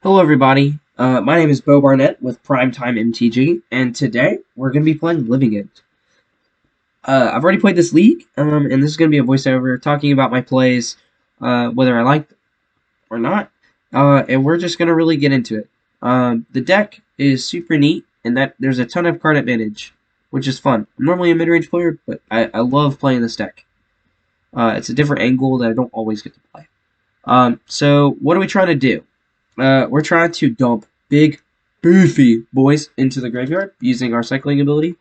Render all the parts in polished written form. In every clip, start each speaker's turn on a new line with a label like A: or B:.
A: Hello, everybody. My name is Bo Barnett with Primetime MTG, and today we're going to be playing Living It. I've already played this league, and this is going to be a voiceover talking about my plays, whether I like or not, and we're just going to really get into it. The deck is super neat in that there's a ton of card advantage, which is fun. I'm normally a mid-range player, but I love playing this deck. It's a different angle that I don't always get to play. So what are we trying to do? We're trying to dump big, beefy boys into the graveyard using our cycling ability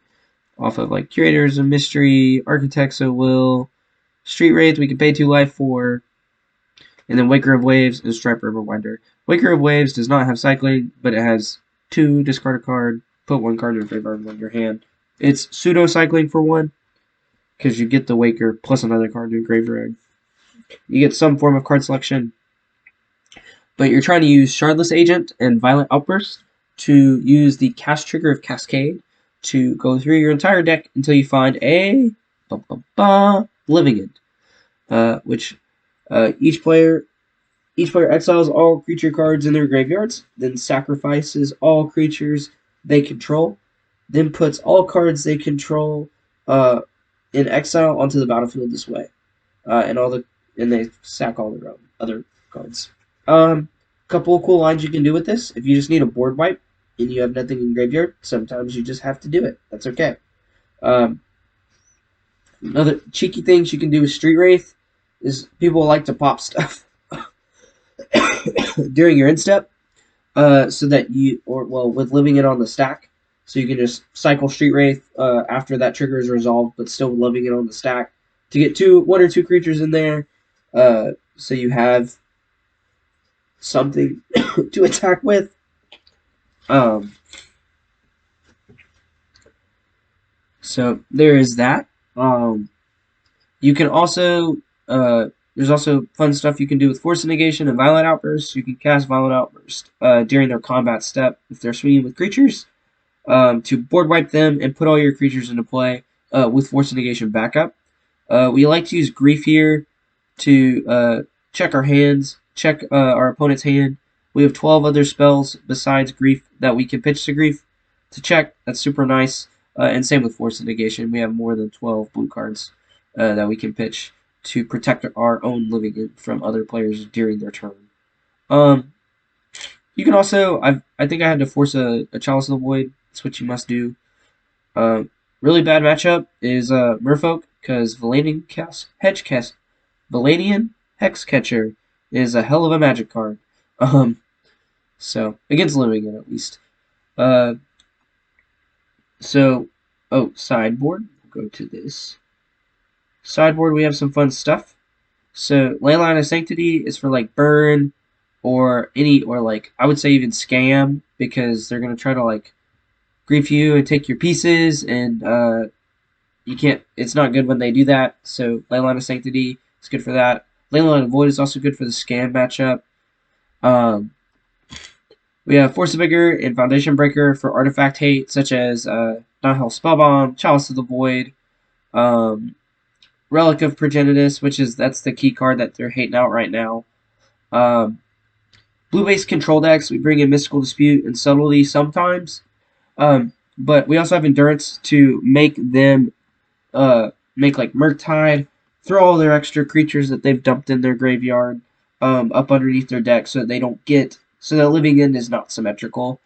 A: off of like Curators of Mystery, Architects of Will, Street Wraith we can pay 2 life for, and then Waker of Waves and Striper of a Winder. Waker of Waves does not have cycling, but it has 2, discard a card, put 1 card in your graveyard and 1 in your hand. It's pseudo cycling for 1, because you get the Waker plus another card in your graveyard. You get some form of card selection, but you're trying to use Shardless Agent and Violent Outburst to use the cast trigger of Cascade to go through your entire deck until you find a Living End, which each player exiles all creature cards in their graveyards, then sacrifices all creatures they control, then puts all cards they control in exile onto the battlefield this way, and they sack all their other cards. Couple of cool lines you can do with this. If you just need a board wipe and you have nothing in graveyard, sometimes you just have to do it. That's okay. Um, Another cheeky things you can do with Street Wraith is people like to pop stuff during your instep, so that with living it on the stack, so you can just cycle Street Wraith after that trigger is resolved, but still living it on the stack to get one or two creatures in there, so you have something to attack with. Um, so there is that. Um, you can also there's also fun stuff you can do with Force Negation and Violent Outburst. You can cast Violent Outburst during their combat step if they're swinging with creatures, to board wipe them and put all your creatures into play with Force Negation backup. We like to use Grief here to check our hands, check our opponent's hand. We have 12 other spells besides Grief that we can pitch to Grief to check. That's super nice. And same with Force Negation. We have more than 12 blue cards that we can pitch to protect our own living from other players during their turn. Um, you can also, I think I had to force a Chalice of the Void. That's what you must do. Really bad matchup is Merfolk, because Valanian Hexcatcher is a hell of a magic card. Um, so against Living at least. Uh, so sideboard. We'll go to this sideboard. We have some fun stuff. So Leyline of Sanctity is for like burn or like I would say even scam, because they're gonna try to like grief you and take your pieces, and you can't. It's not good when they do that. So Leyline of Sanctity is good for that. Leyline of Void is also good for the scam matchup. Um, we have Force of Vigor and Foundation Breaker for artifact hate, such as Nihil Spellbomb, Chalice of the Void, um, Relic of Progenitus, that's the key card that they're hating out right now. Blue-based control decks, we bring in Mystical Dispute and Subtlety sometimes, but we also have Endurance to make them make like Murktide, throw all their extra creatures that they've dumped in their graveyard up underneath their deck, so that Living End is not symmetrical.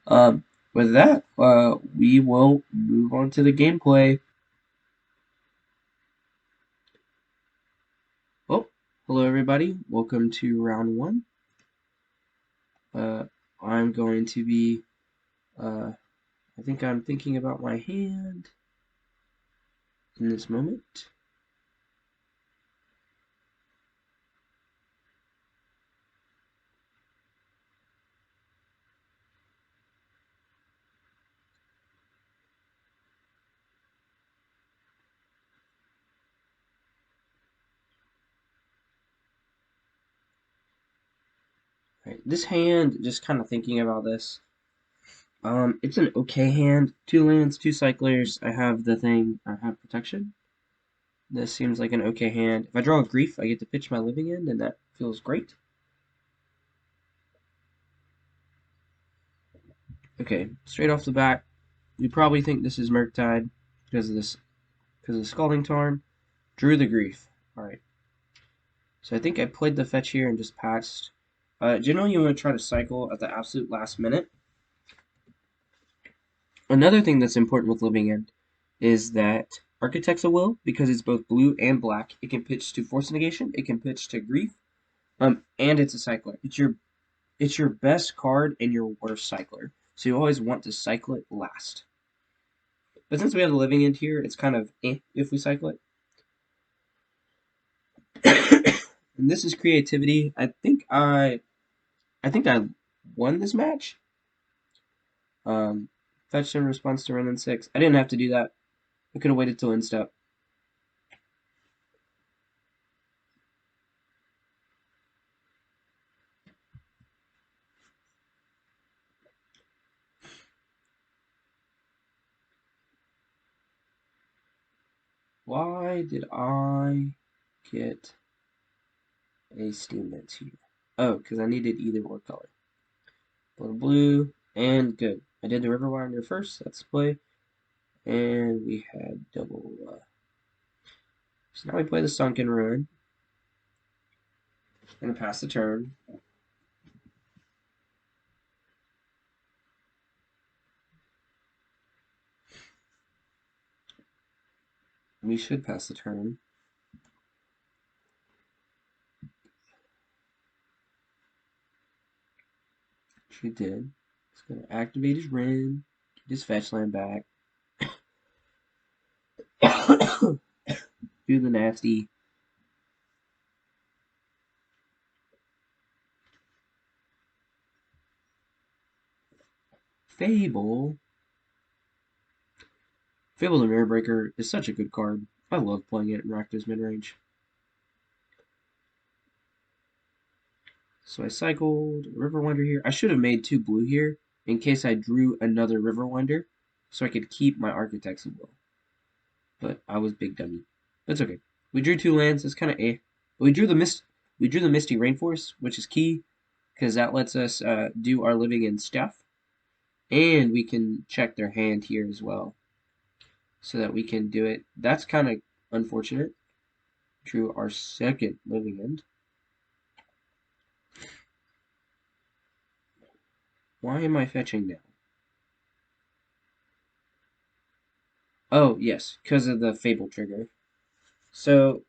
A: With that, we will move on to the gameplay. Oh, hello everybody. Welcome to round one. I'm going to be, I think I'm thinking about my hand in this moment. Right, this hand, just kind of thinking about this, it's an okay hand. 2 lands, 2 cyclers. I have protection. This seems like an okay hand. If I draw a Grief, I get to pitch my Living End, and that feels great. Okay, straight off the bat, you probably think this is Murktide because of this, because of the Scalding Tarn. Drew the Grief. Alright, so I think I played the fetch here and just passed. Generally, you want to try to cycle at the absolute last minute. Another thing that's important with Living End is that Architect's a Will, because it's both blue and black, it can pitch to Force Negation, it can pitch to Grief, and it's a cycler. It's your best card and your worst cycler. So you always want to cycle it last. But since we have the Living End here, it's kind of if we cycle it. And this is creativity. I think I won this match. Fetched in response to run in 6. I didn't have to do that. I could have waited till end step. Why did I get a Steam Mint here? Oh, because I needed either or color. Blue, and good. I did the River Winder first. That's play. And we had double. So now we play the Sunken Ruin. And pass the turn. We should pass the turn. She did. He's going to activate his Ren, get his fetch land back. Do the nasty. Fable. Fable the Mirror Breaker is such a good card. I love playing it in Rakdos midrange. So I cycled River Wonder here. I should have made 2 blue here in case I drew another River Wonder so I could keep my Architect's Will. But I was big dummy. That's okay. We drew 2 lands. It's kind of eh. We drew the Misty Rainforest, which is key because that lets us do our Living End stuff, and we can check their hand here as well, so that we can do it. That's kind of unfortunate. Drew our second Living End. Why am I fetching now? Oh, yes, because of the Fable trigger. So,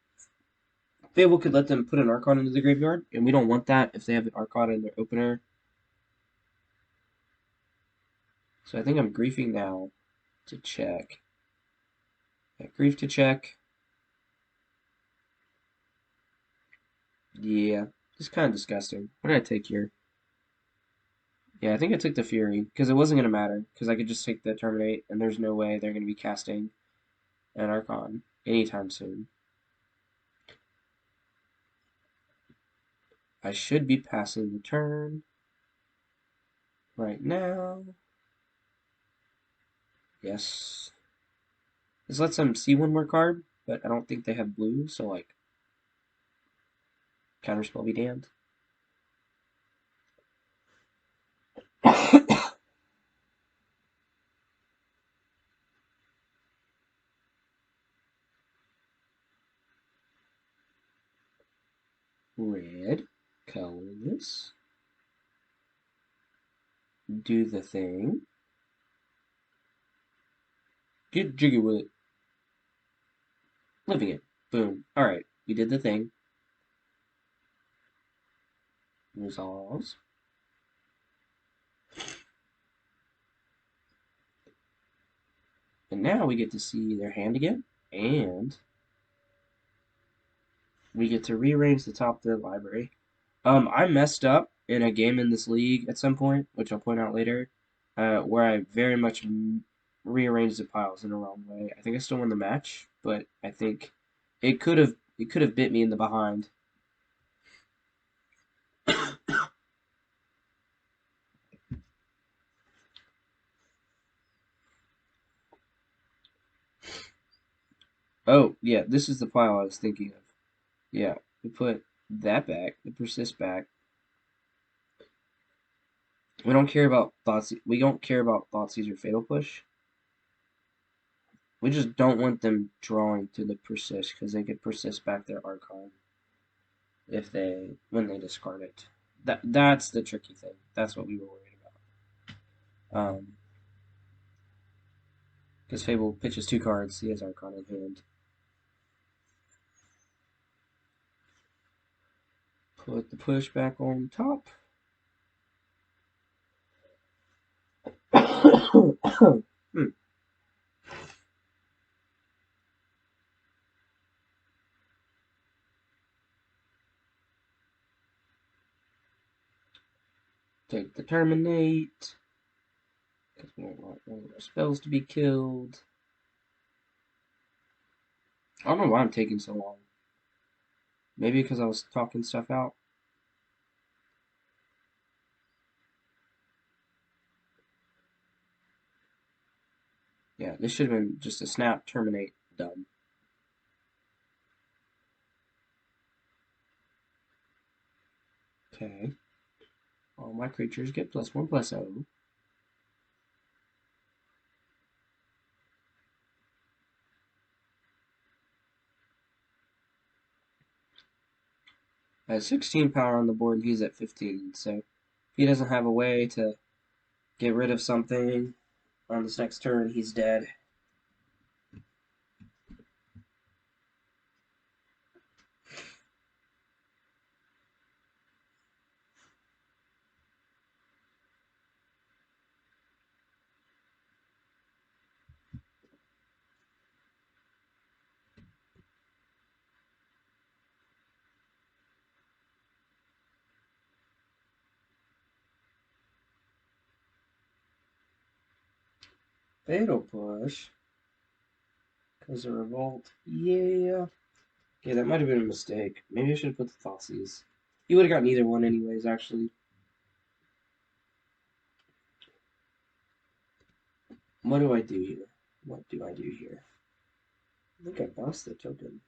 A: Fable could let them put an Archon into the graveyard, and we don't want that if they have an Archon in their opener. So I think I'm griefing now to check. Yeah, grief to check. Yeah, it's kind of disgusting. What did I take here? Yeah, I think I took the Fury, because it wasn't going to matter, because I could just take the Terminate, and there's no way they're going to be casting an Archon anytime soon. I should be passing the turn right now. Yes. This lets them see one more card, but I don't think they have blue, so like, counterspell be damned. Red, colorless. Do the thing. Get jiggy with it. Living it. Boom. Alright, we did the thing. Resolves. And now we get to see their hand again, and we get to rearrange the top of their library. I messed up in a game in this league at some point, which I'll point out later, where I very much rearranged the piles in a wrong way. I think I still won the match, but I think it could have bit me in the behind. Oh, yeah, this is the pile I was thinking of. Yeah, we put that back, the persist back. We don't care about thoughts. We don't care about Thoughtseize or Fatal Push. We just don't want them drawing to the persist because they could persist back their Archon if when they discard it. That's the tricky thing. That's what we were worried about. Because Fable pitches 2 cards, he has Archon in hand. Put the push back on top. Take the terminate. Because we don't want one of our spells to be killed. I don't know why I'm taking so long. Maybe because I was talking stuff out. Yeah, this should have been just a snap, terminate, done. Okay. All my creatures get +1/+0. I have 16 power on the board and he's at 15, so if he doesn't have a way to get rid of something on this next turn, he's dead. Fatal Push. Because of Revolt. Yeah. Okay, that might have been a mistake. Maybe I should have put the Thoughtseize. He would have gotten either one anyways, actually. What do I do here? What do I do here? I think I bounced the token.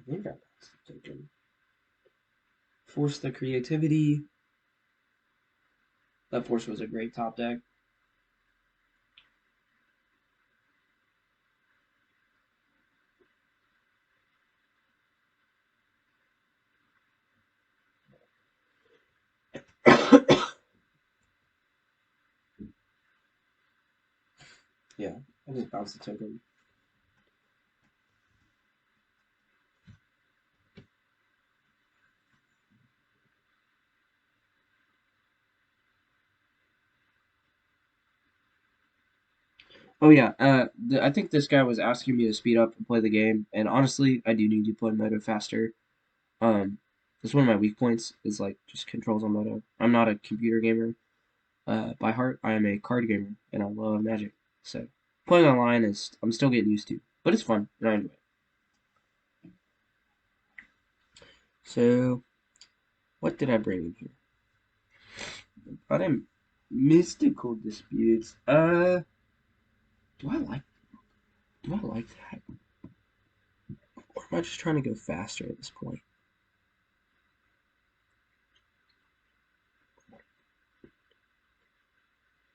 A: I think I bounced the token. Force the creativity. That Force was a great top deck. Yeah, I just bounced the token. Oh yeah, I think this guy was asking me to speed up and play the game, and honestly, I do need to play Moto faster. That's one of my weak points is like just controls on Moto. I'm not a computer gamer by heart. I am a card gamer, and I love Magic. So playing online is I'm still getting used to, but it's fun and I enjoy it. So what did I bring in here? I am mystical disputes. Do I like do I like that? Or am I just trying to go faster at this point?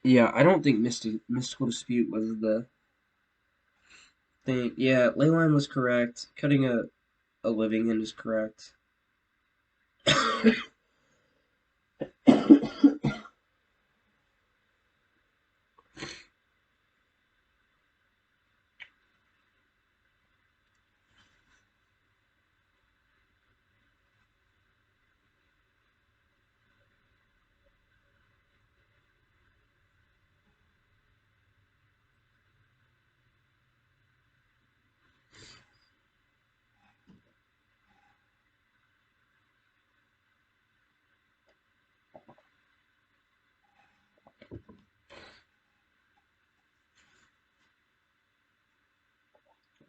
A: Yeah, I don't think mystical dispute was the thing. Yeah, Leyline was correct. Cutting a living end is correct.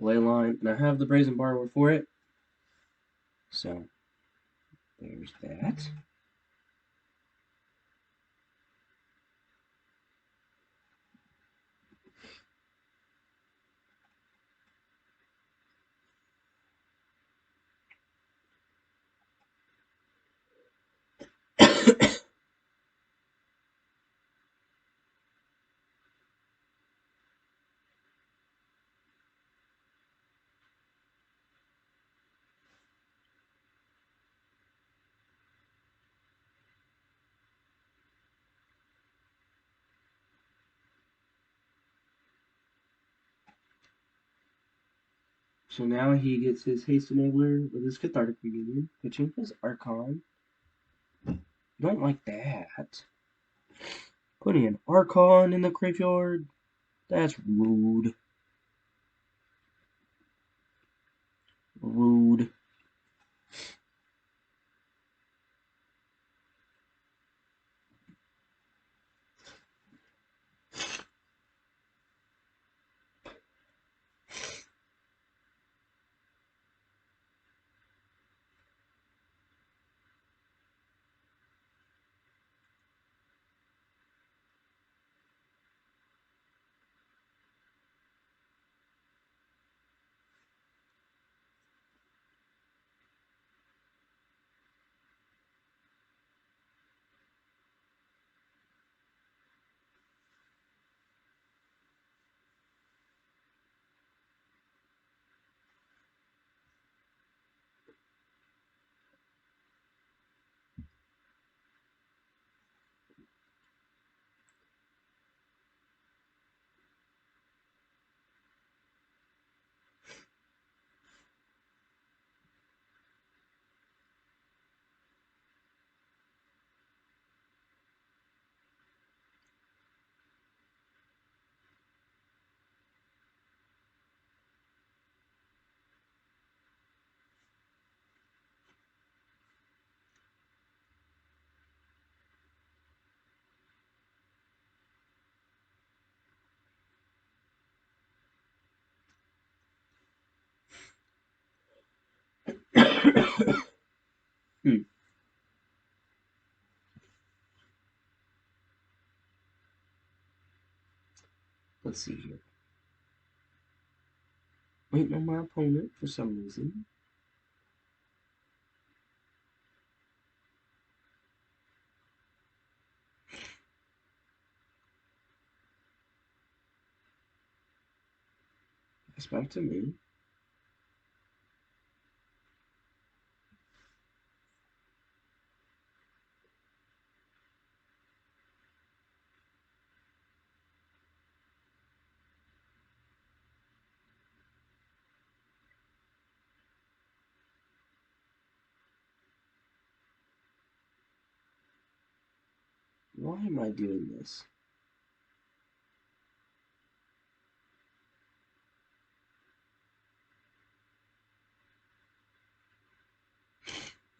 A: Leyline, and I have the Brazen Borrower for it. So there's that. So now he gets his haste enabler with his cathartic reunion, pitching his Archon. Don't like that. Putting an Archon in the graveyard? That's rude. Rude. Hmm. Let's see here. Waiting on my opponent for some reason. It's back to me. Why am I doing this?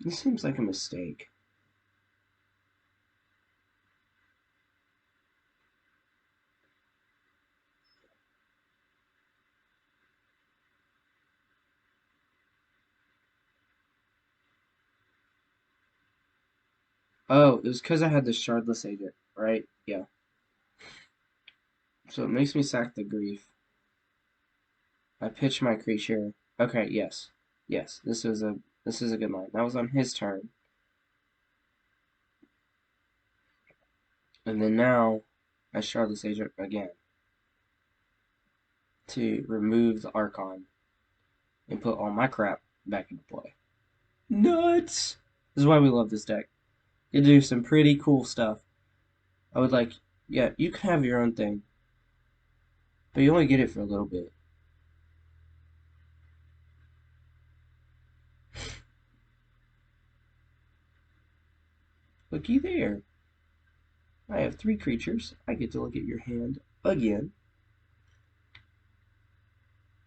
A: This seems like a mistake. Oh, it was because I had the Shardless Agent, right? Yeah. So it makes me sack the Grief. I pitch my creature. Okay, yes. Yes, this is a good line. That was on his turn. And then now I Shardless Agent again to remove the Archon and put all my crap back into play. Nuts! This is why we love this deck. You do some pretty cool stuff. I would like, yeah, you can have your own thing, but you only get it for a little bit. Looky there. I have 3 creatures. I get to look at your hand again.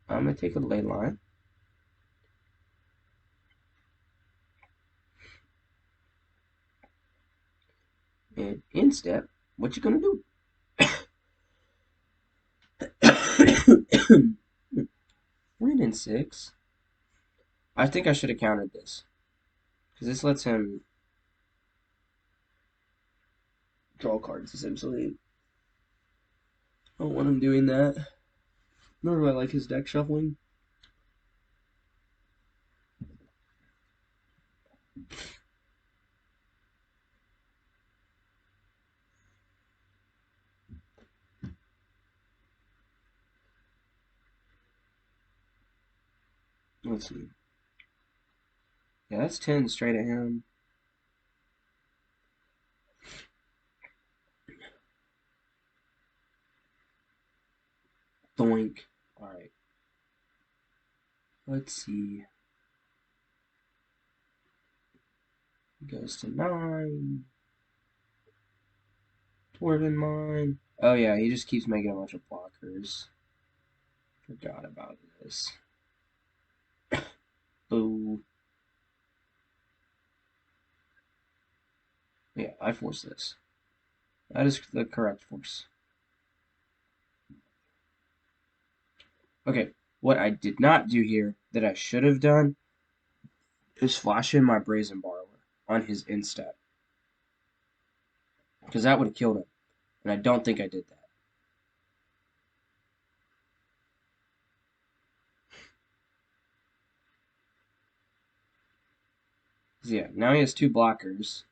A: I'm going to take a ley line. And in step, what you gonna do? 3 and 6. I think I should have countered this. Because this lets him draw cards, essentially. I don't want him doing that. Nor do I like his deck shuffling. Let's see. Yeah, that's 10 straight at him. Doink. Alright. Let's see. Goes to 9. Dwarven Mine. Oh yeah, he just keeps making a bunch of blockers. Forgot about this. Boo. Yeah, I force this. That is the correct force. Okay, what I did not do here that I should have done is flash in my Brazen Borrower on his instep. Because that would have killed him. And I don't think I did that. So yeah, now he has 2 blockers.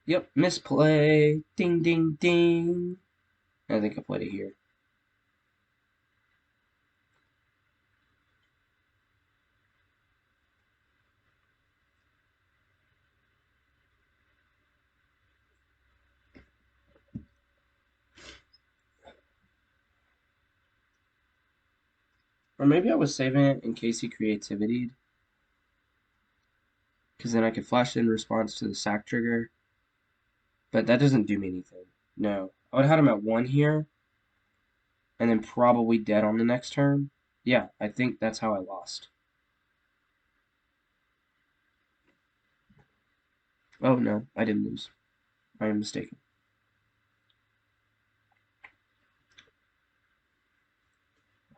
A: Yep, misplay. Ding, ding, ding. I think I played it here. Or maybe I was saving it in case he creativity. Because then I could flash it in response to the sack trigger. But that doesn't do me anything. No. I would have had him at 1 here. And then probably dead on the next turn. Yeah, I think that's how I lost. Oh no, I didn't lose. I am mistaken.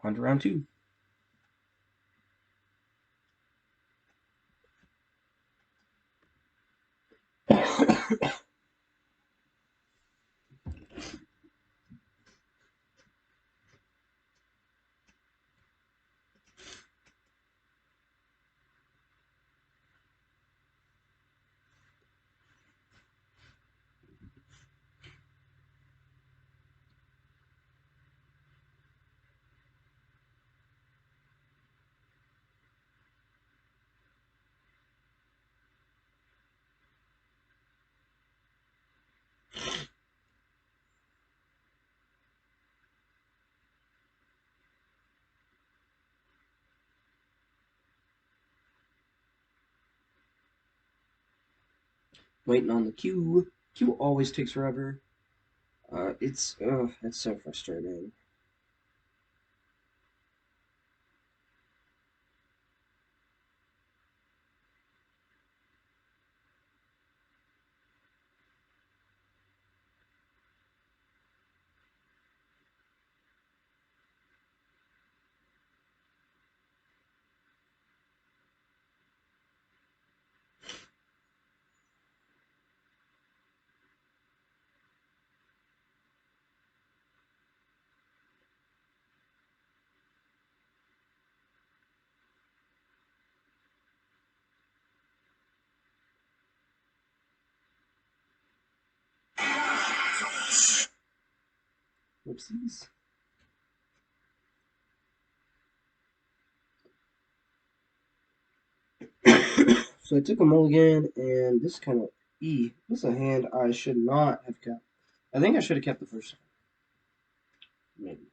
A: On to round 2. Waiting on the queue. Queue always takes forever. It's so frustrating. Whoopsies. So I took a mulligan, and this kind of this is a hand I should not have kept. I think I should have kept the first time. Maybe.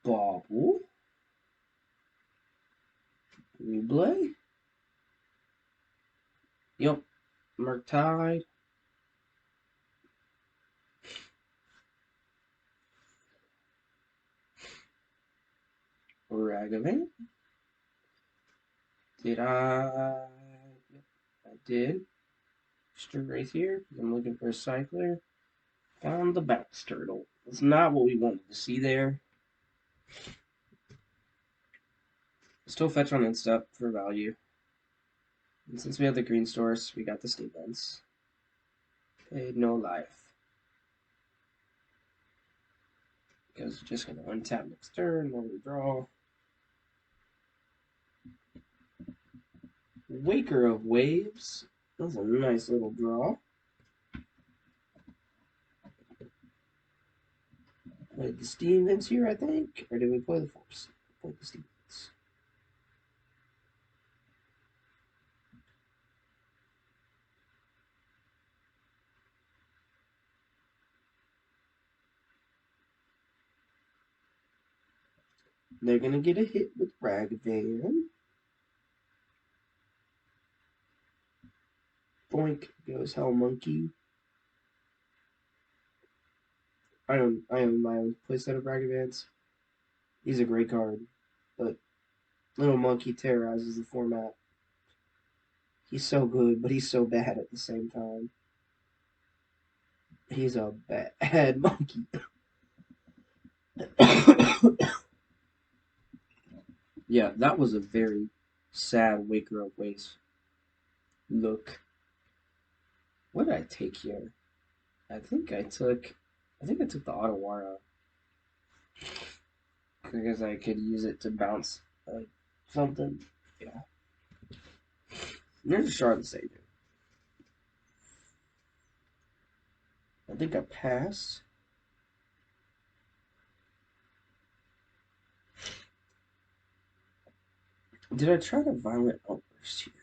A: Bobble. Reblay. Yep. Murktide. Ragavan. Did I? Yep, I did. Straight here, because I'm looking for a cycler. Found the bounce turtle. That's not what we wanted to see there. Still fetch on instep for value. And since we have the green source, we got the Stevens. Paid no life. Because just gonna untap next turn, then we draw. Waker of Waves. That's a nice little draw. Played the Stevens here, I think. Or did we play the Force? Played the Stevens. They're gonna get a hit with Ragavan. Boink goes Hell Monkey. I own my own playset of Ragavans. He's a great card, but Little Monkey terrorizes the format. He's so good, but he's so bad at the same time. He's a bad monkey. Yeah, that was a very sad Waker of Waste look. What did I take here? I think I took the Otawara. Because I could use it to bounce something. Yeah. There's a Shard Savior. I think I passed. Did I try to Violent Outburst here?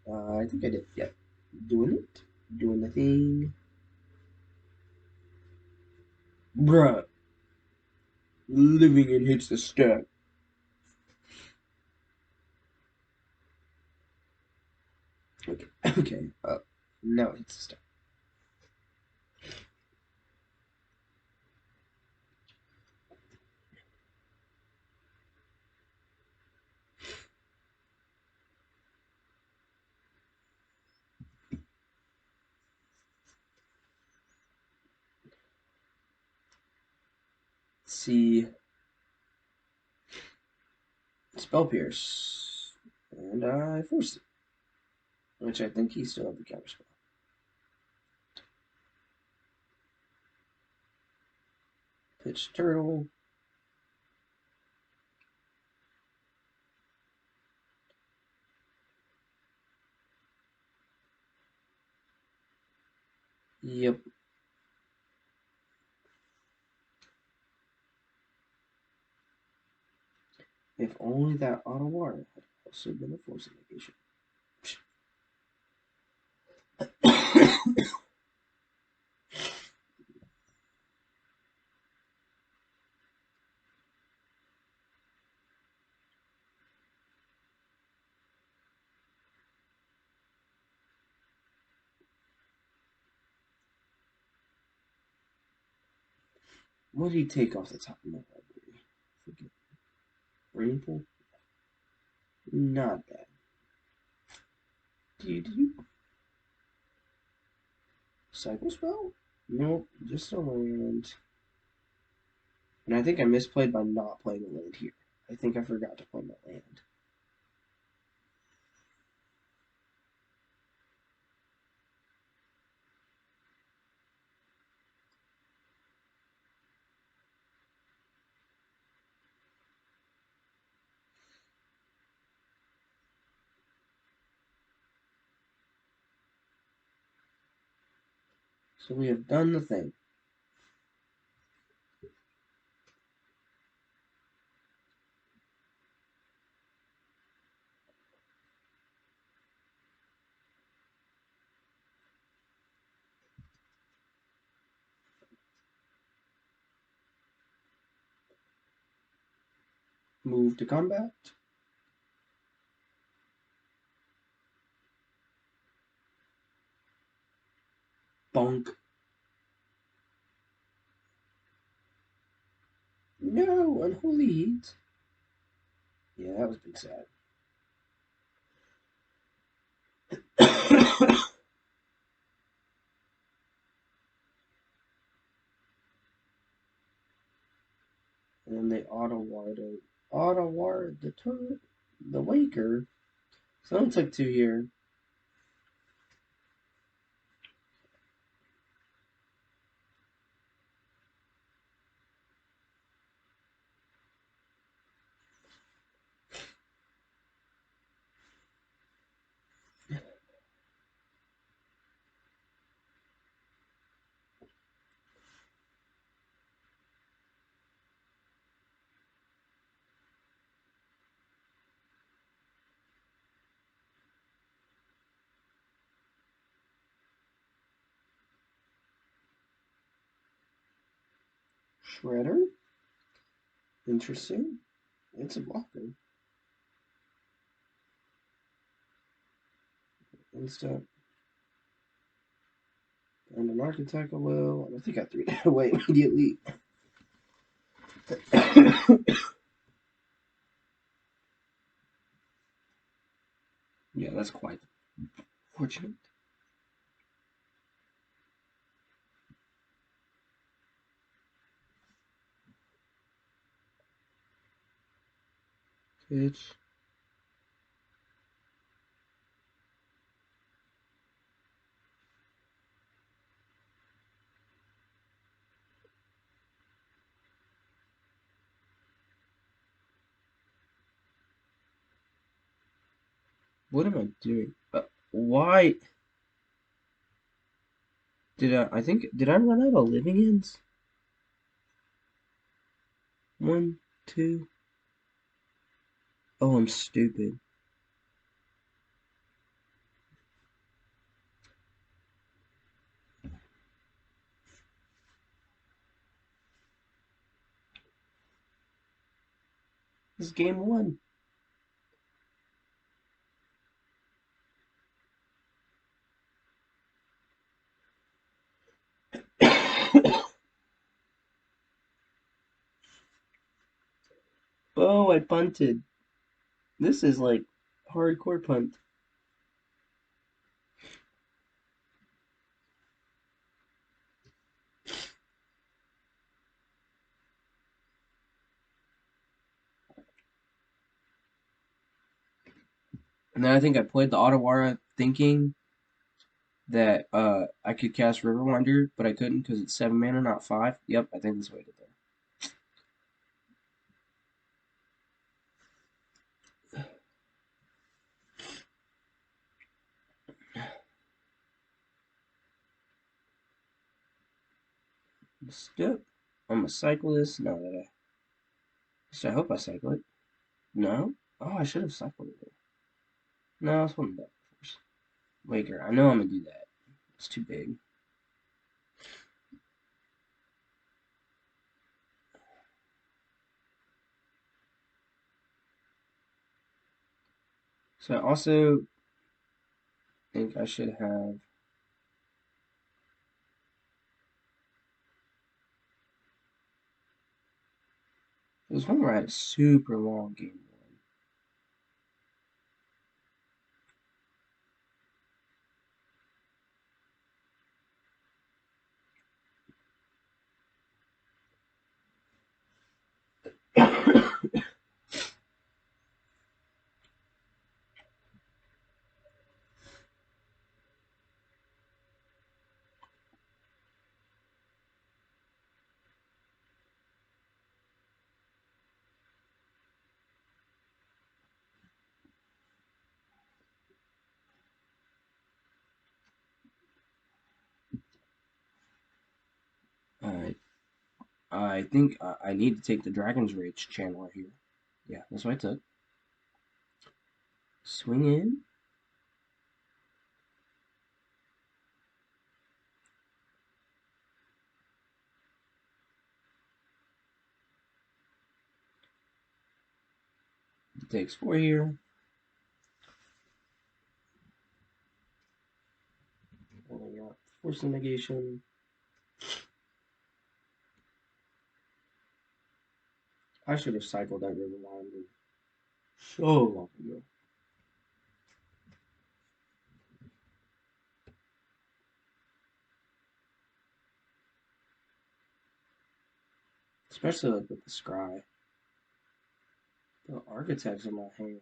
A: I think I did. Yep. Doing it. Doing the thing. Bruh. Living and hits the stack. Okay. Okay. Now it hits the stack. See. Spell Pierce. And I forced it. Which I think he still had the counter spell. Pitch Turtle. Yep. If only that Otawara had also been a force negation. What did he take off the top of my library? Rainfall? Not bad. Cycle spell? Nope, just a land. And I think I misplayed by not playing a land here. I think I forgot to play my land. So we have done the thing. Move to combat. Bonk. No, unholy heat. Yeah, that was big sad. And then they auto-wired the turret, the Waker. So it took 2 here. Shredder. Interesting. It's a blocker. Insta. And an architect will. I think I threw that away immediately. Yeah, that's quite fortunate. Pitch. What am I doing? Why did I think, did I run out of living ends? One, two. Oh, I'm stupid. This is game one. Oh, I punted. This is like hardcore punt. And then I think I played the Otawara thinking that I could cast Riverwinder, but I couldn't because it's 7 mana, not 5. Yep, I think that's what I did there. Step. I'm gonna cycle this. No, that I hope I cycle it. No? Oh, I should have cycled it. No, it's one of that first. Waker. I know I'm gonna do that. It's too big. So I also think I should have. There was one where I had a super long game one. Alright. I think I need to take the Dragon's Rage Channeler here. Yeah, that's what I took. Swing in. It takes 4 here. Force the negation. I should have cycled that Riverwind so long ago. Especially like with the Scry. The Architect's in my hand.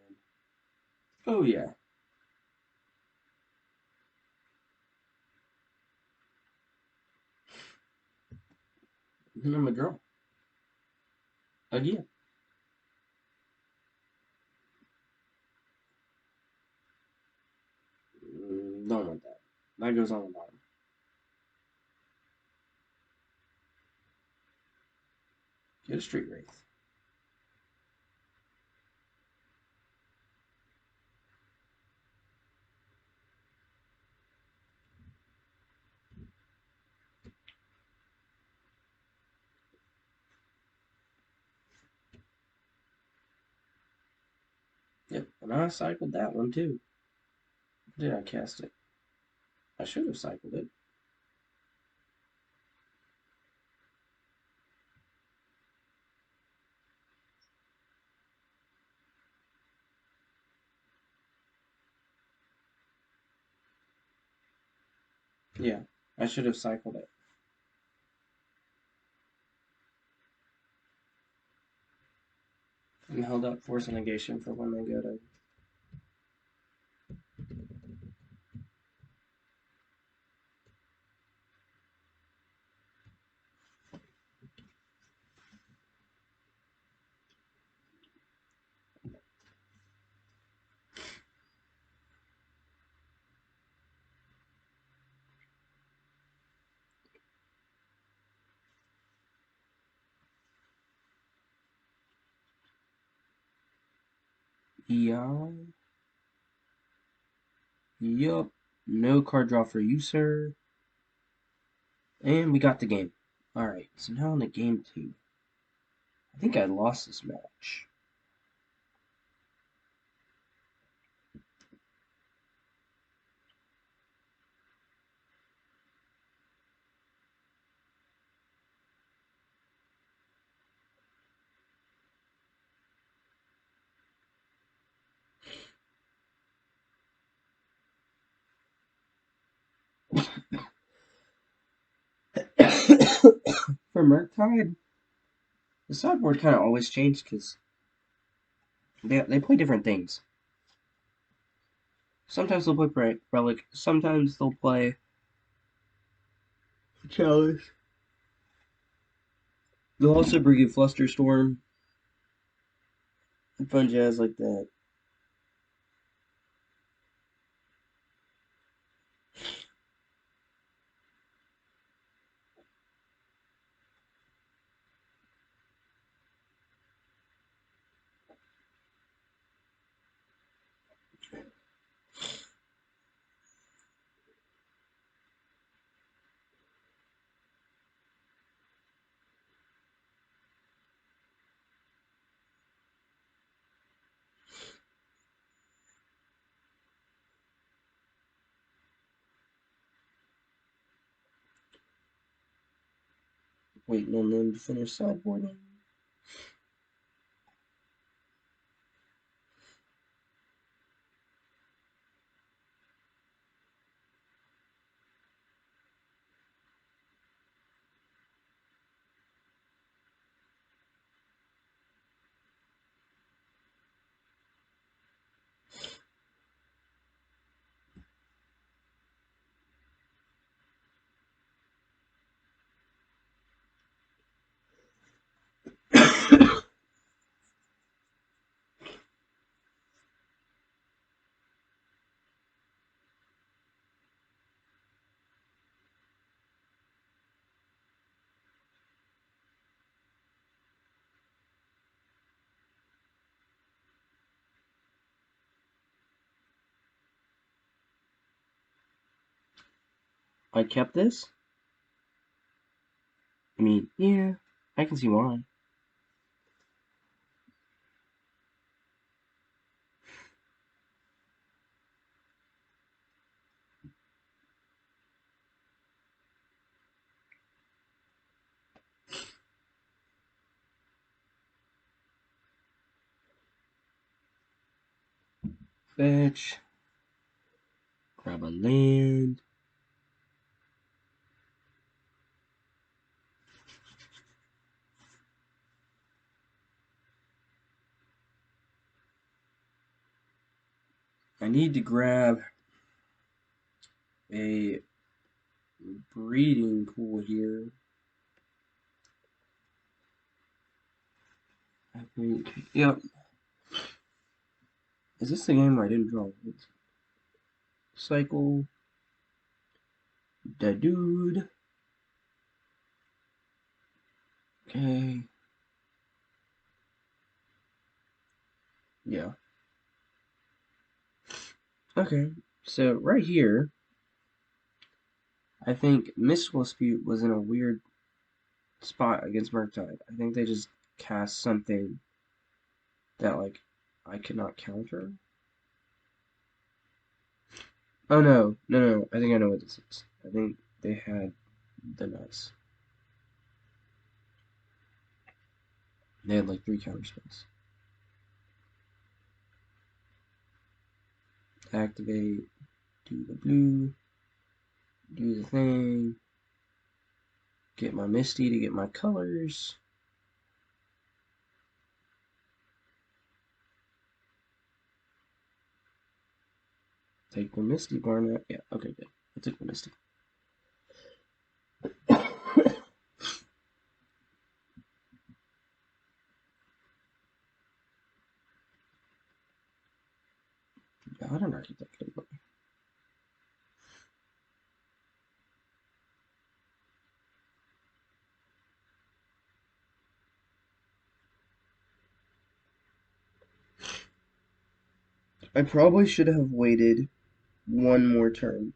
A: Oh yeah. Then I'm gonna draw. Again. Don't want that. That goes on the bottom. Get a Street Wraith. Yep, and I cycled that one too. Did I cast it? I should have cycled it. Yeah, I should have cycled it. And held up force and negation for when they go to. Yeah. Yup. No card draw for you, sir. And we got the game. Alright, so now on the game 2. I think I lost this match. For Murktide, the sideboard kind of always changed because they play different things. Sometimes they'll play Relic, sometimes they'll play Chalice. They'll also bring you Flusterstorm and fun jazz like that. Waiting on them to finish sideboarding. I kept this? I mean, yeah, I can see why. Fetch. Grab a land. I need to grab a breeding pool here. I think. Yep. Is this the game where I didn't draw? Cycle. The dude. Okay. Yeah. Okay. So right here, I think Mystical Dispute was in a weird spot against Murktide. I think they just cast something that like I cannot counter. Oh no, no. I think I know what this is. I think they had the nice. They had like 3 counter spells. Activate, do the blue, do the thing, get my Misty to get my colors. Take the Misty, Barnet. Yeah, okay, good. I took the Misty. I don't know if that good, but I probably should have waited one more turn.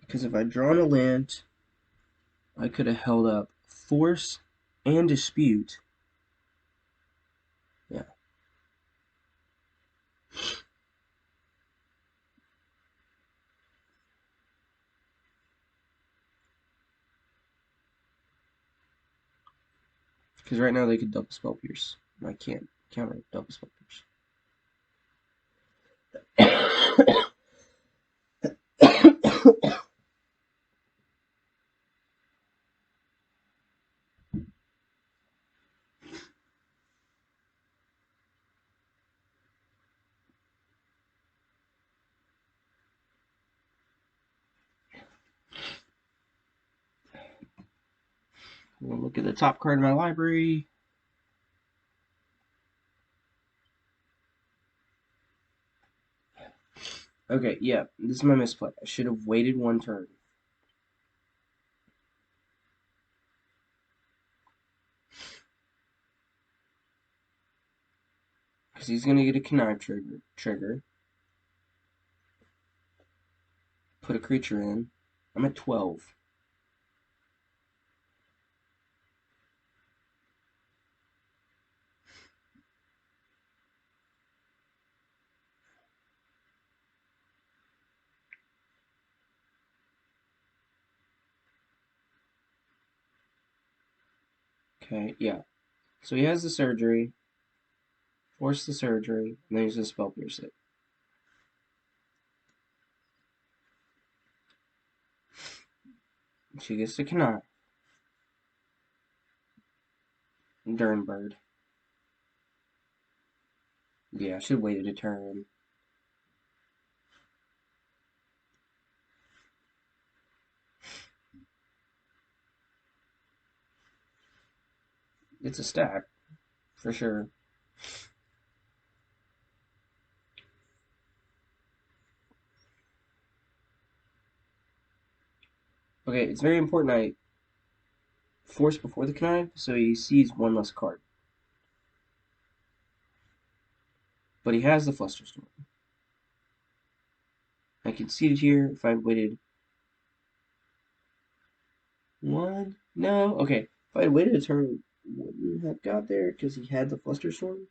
A: Because if I'd drawn a land, I could have held up Force and Dispute. Yeah. Because right now they could double spell Pierce. And I can't counter double spell Pierce. We'll look at the top card of my library. Okay, yeah, this is my misplay. I should have waited one turn. Because he's going to get a connive trigger. Put a creature in. I'm at 12. Okay, yeah. So he has the surgery. Force the surgery. And then he's going to spell pierce it. She gets to connive. Durnbird. Yeah, I should have waited a turn. It's a stack, for sure. Okay, it's very important I force before the connive, so he sees one less card. But he has the Flusterstorm. I conceded here if I waited one. No, okay. If I had waited a turn, wouldn't have got there because he had the Flusterstorm.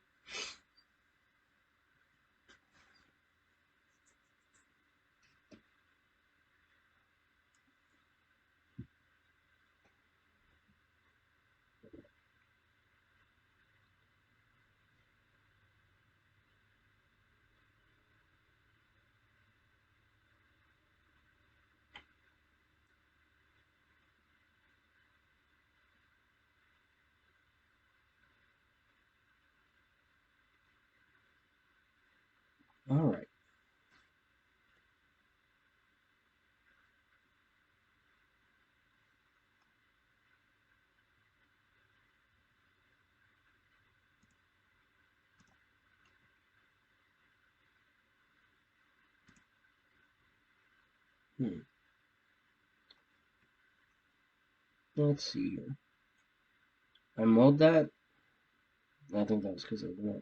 A: All right. Let's see here. I mulled that. I think that was because of the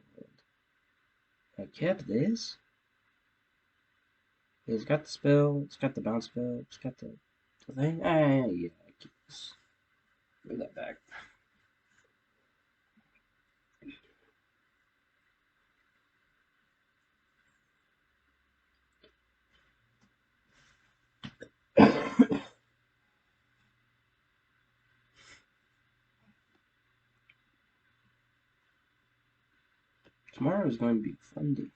A: I kept this. It's got the spell. It's got the bounce spell. It's got the thing. Yeah, I keep this. Move that back. Tomorrow is going to be a fun day.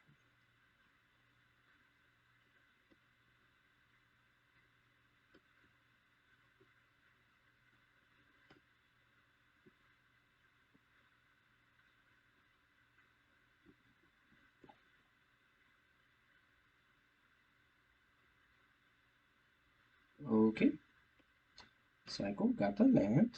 A: Okay. Cycle, got the land.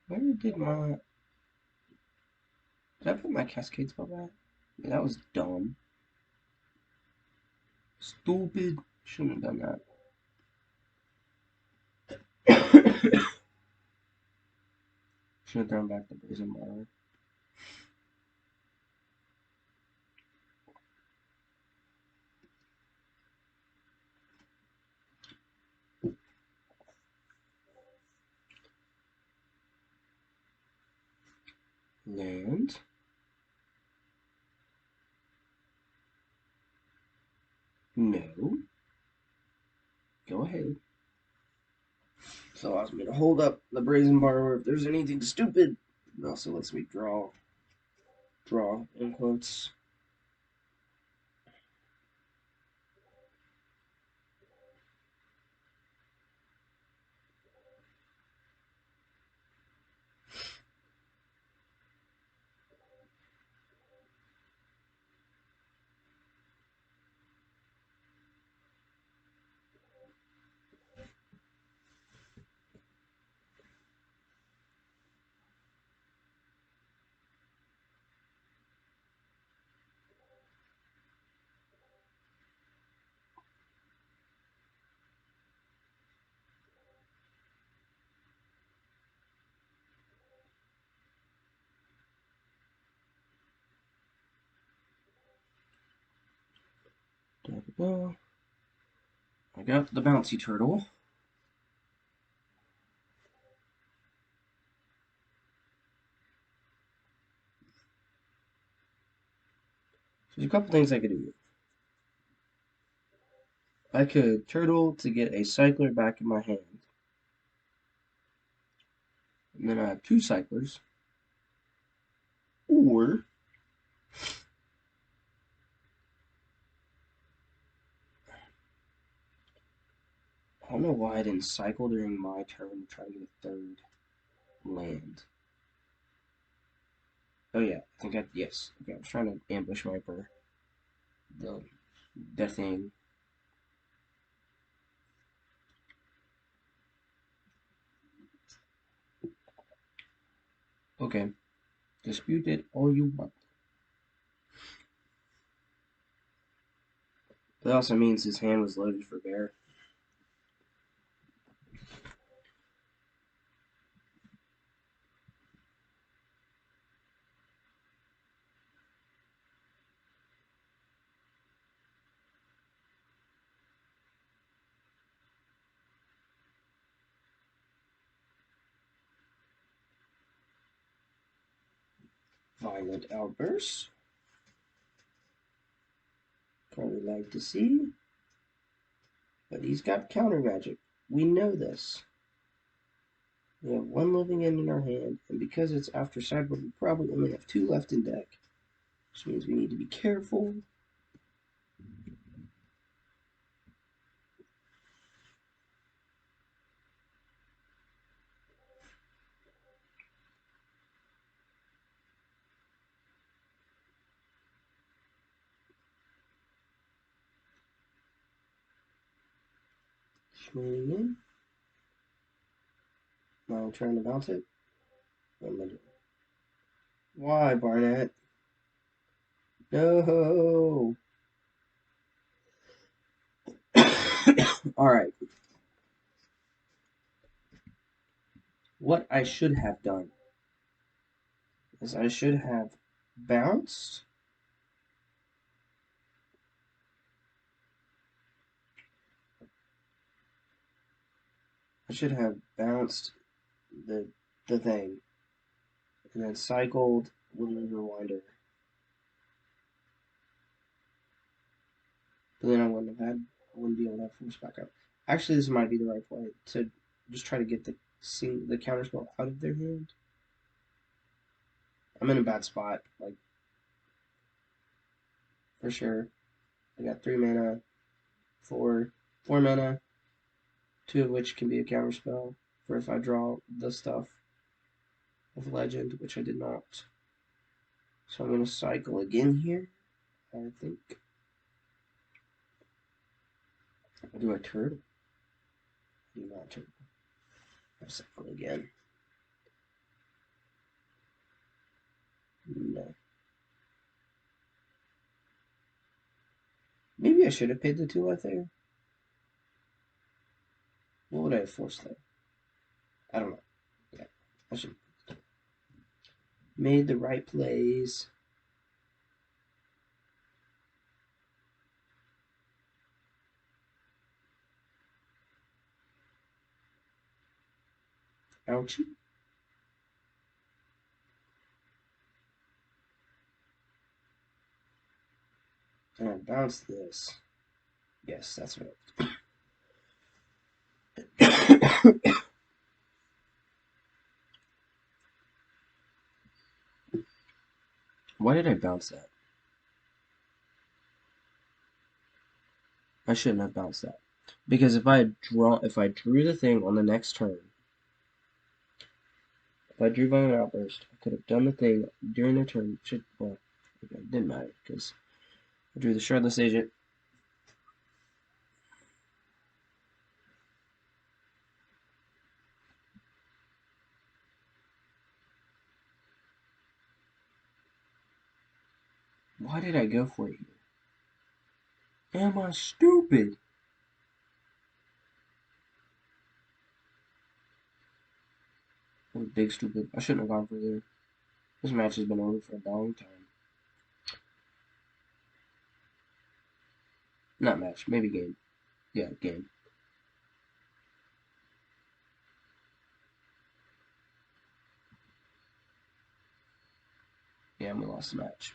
A: Where did my... Did I put my cascade spell back? Yeah, that was dumb. Stupid. Shouldn't have done that. Should have thrown back the Brazen Borrower. Land. No. Go ahead. This allows me to hold up the Brazen Borrower if there's anything stupid. It also lets me draw. Draw, in quotes. Da, da, da. I got the bouncy turtle. There's a couple things I could do. I could turtle to get a cycler back in my hand. And then I have two cyclers. Or I don't know why I didn't cycle during my turn to try to get a third land. Oh yeah, I think yes. Okay, I was trying to ambush Viper. The thing. Okay. Dispute it all you want. That also means his hand was loaded for bear. Violent outburst. Probably like to see. But he's got counter magic. We know this. We have one living end in our hand, and because it's after sideboard, we probably only have two left in deck. Which means we need to be careful. Swinging in. Am I trying to bounce it? What am I doing? Why, Barnett? No! Alright. What I should have done is I should have bounced. I should have bounced the thing and then cycled Woodland Rewinder. But then I wouldn't be able to have force back up. Actually, this might be the right play to just try to get the counter spell out of their hand. I'm in a bad spot, like for sure. I got 3 mana, four mana, two of which can be a counter spell for if I draw the stuff of legend, which I did not. So I'm gonna cycle again here. I think. Do I turtle? I do not turtle. I cycle again. No. Maybe I should have paid the 2 life there. What would I have forced there? I don't know. Yeah, I should have made the right plays. Ouchie. And I bounce this. Yes, that's right. Why did I bounce that? I shouldn't have bounced that. Because if I drew the thing on the next turn, if I drew Violent Outburst, I could have done the thing during the turn. Well, okay, it didn't matter because I drew the Shardless Agent. Why did I go for it here? Am I stupid? I'm big stupid. I shouldn't have gone for there. This match has been over for a long time. Not match, maybe game. Yeah, game. Yeah, and we lost the match.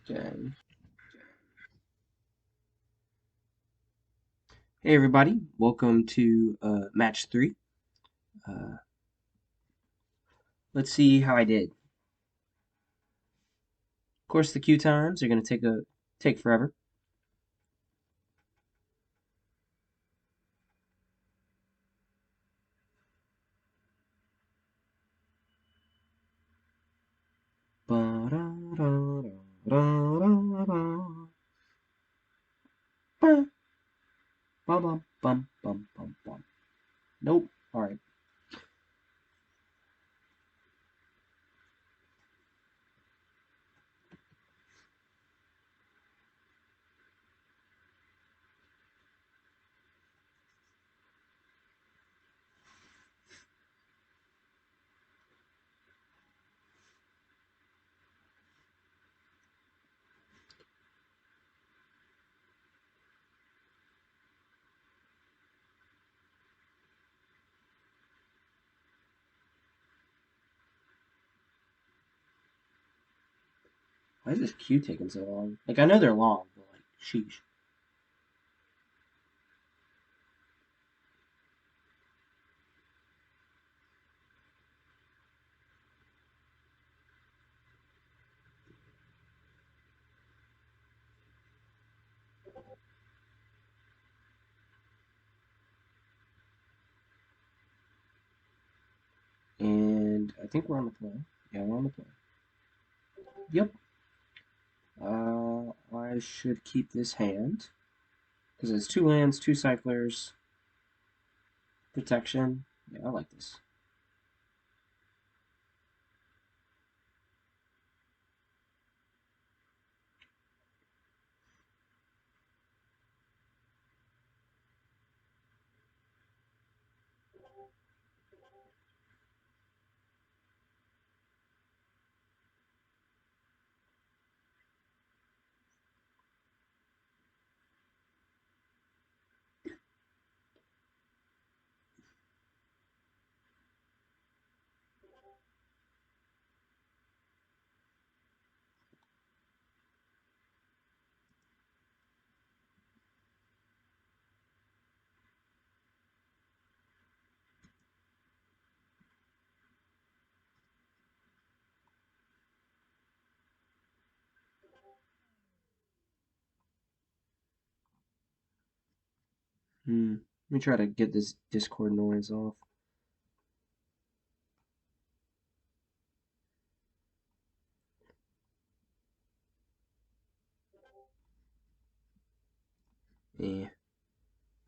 A: Dang. Hey everybody, welcome to match 3. Uh, let's see how I did. Of course, the queue times are going to take forever. Nope. All right. Why is this queue taking so long? Like, I know they're long, but like, sheesh. And I think we're on the play. Yeah, we're on the play. Yep. I should keep this hand. Because it's 2 lands, 2 cyclers, protection. Yeah, I like this. Let me try to get this Discord noise off. Yeah.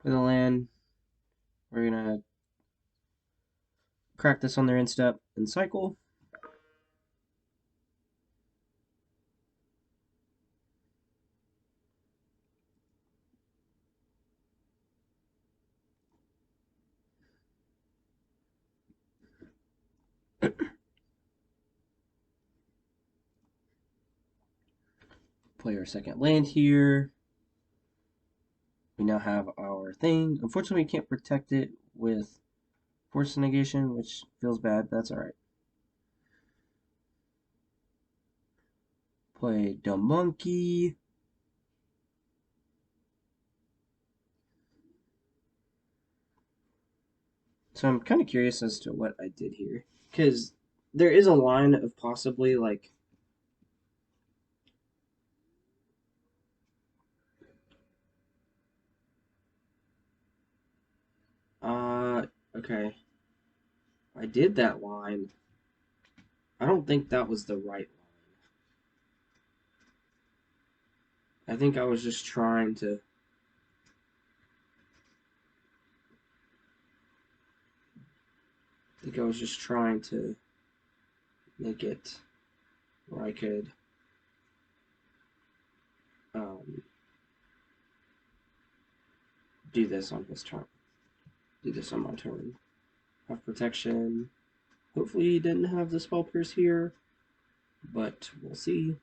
A: For the land, we're gonna crack this on their end step and cycle. Play our second land here. We now have our thing. Unfortunately, we can't protect it with force negation, which feels bad, but that's alright. Play Dumb Monkey. So I'm kind of curious as to what I did here. Because there is a line of possibly, like... okay. I did that line. I don't think that was the right line. I think I was just trying to... I think I was just trying to make it where I could do this on his turn. Do this on my turn. Have protection. Hopefully he didn't have the spell pierce here, but we'll see.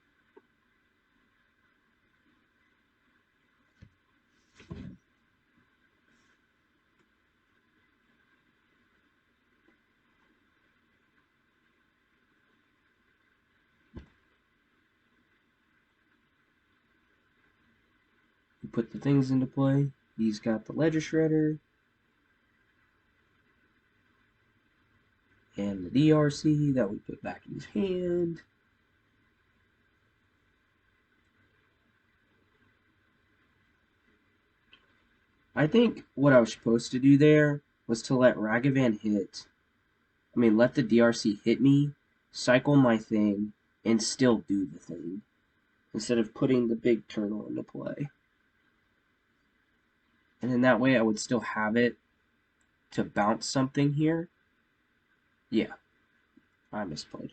A: We put the things into play. He's got the Ledger Shredder and the DRC that we put back in his hand. I think what I was supposed to do there was to let Ragavan let the DRC hit me, cycle my thing, and still do the thing, instead of putting the big turtle into play. And in that way I would still have it to bounce something here. Yeah, I misplayed.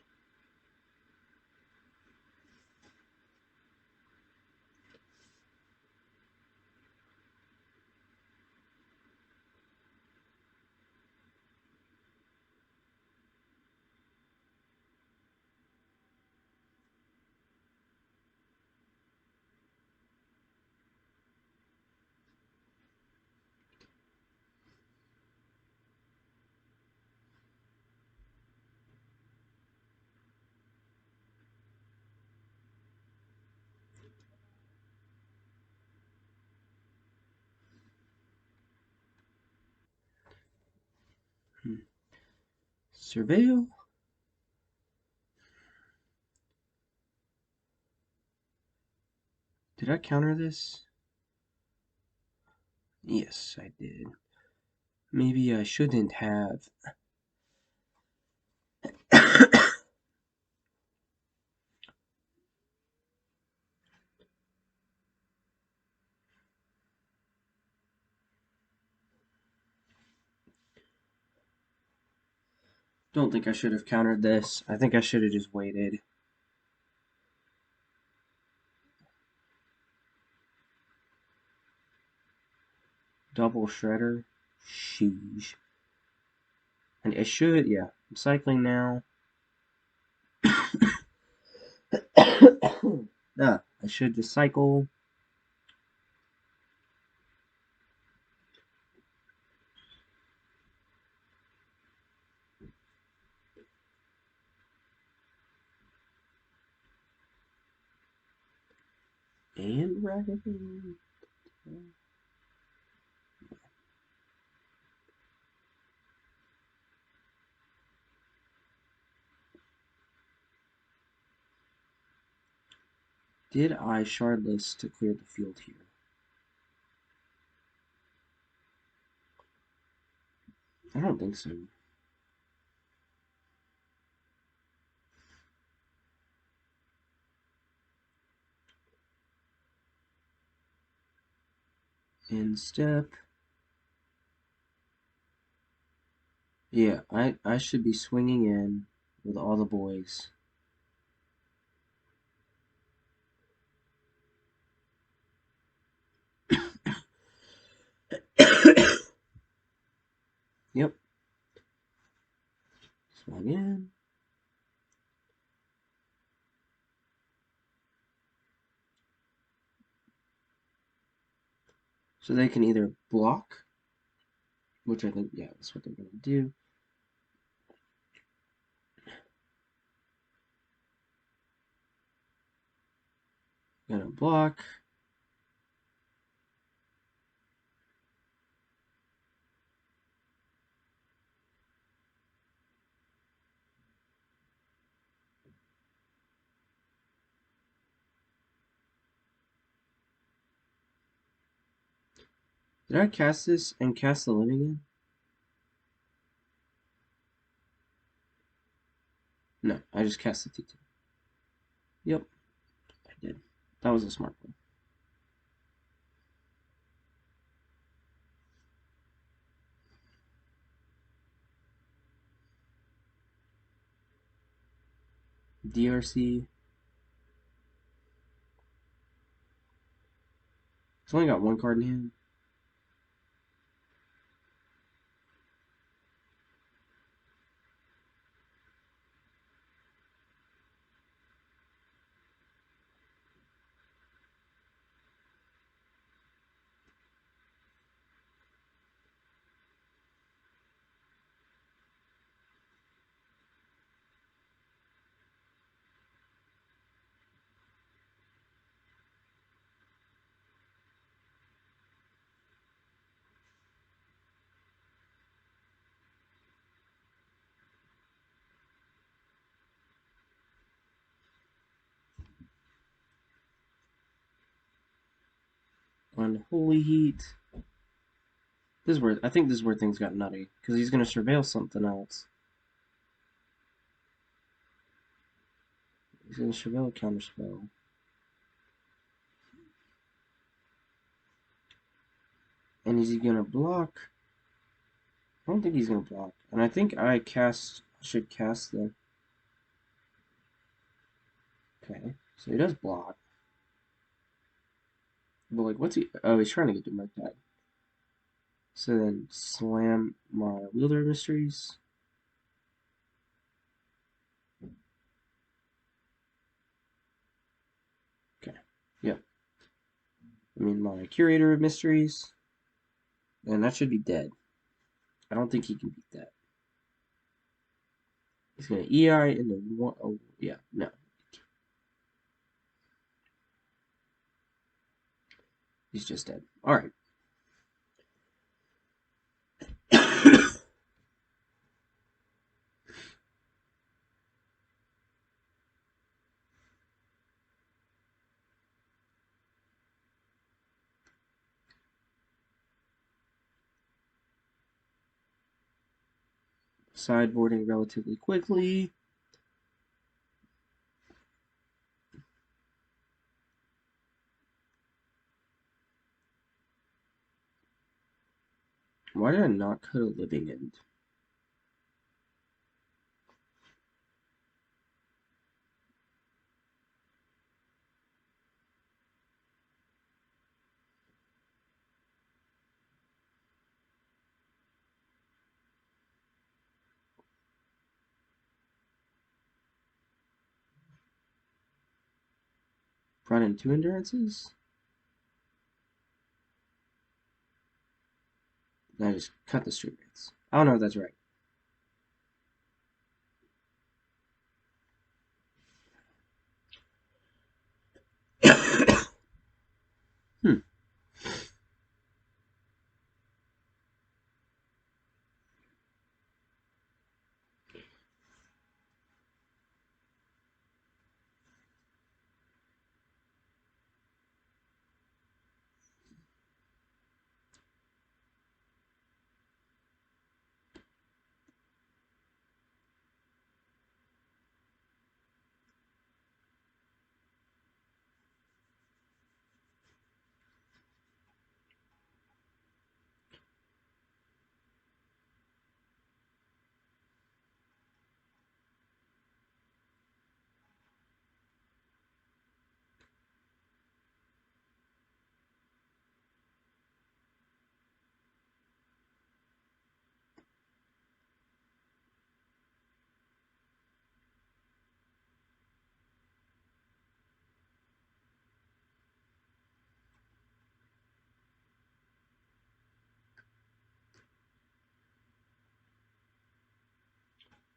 A: Surveil. Did I counter this? Yes, I did. Maybe I shouldn't have. Don't think I should have countered this. I think I should have just waited. Double Shredder. Sheesh. And it should, yeah. I'm cycling now. I should just cycle. And Ragavan. Did I shardless to clear the field here? I don't think so. In step. Yeah, I should be swinging in with all the boys. Yep. Swing in. So they can either block, which I think, yeah, that's what they're going to do. Gonna block. Did I cast this and cast the living in? No, I just cast the T2. Yep, I did. That was a smart one. DRC. It's only got one card in hand. Unholy Heat. This is where I think this is where things got nutty because he's gonna surveil something else. He's gonna surveil a counterspell. And is he gonna block? I don't think he's gonna block. And I think I should cast the. Okay, so he does block. But like, what's he? Oh, he's trying to get to Murktide. So then slam my Wielder of Mysteries. Okay, yep. I mean my Curator of Mysteries. And that should be dead. I don't think he can beat that. He's gonna EI into one. Oh, yeah, no. He's just dead. Alright. Sideboarding relatively quickly. Why did I not cut a living end? Brought in 2 endurances? And I just cut the street rates. I don't know if that's right. Hmm.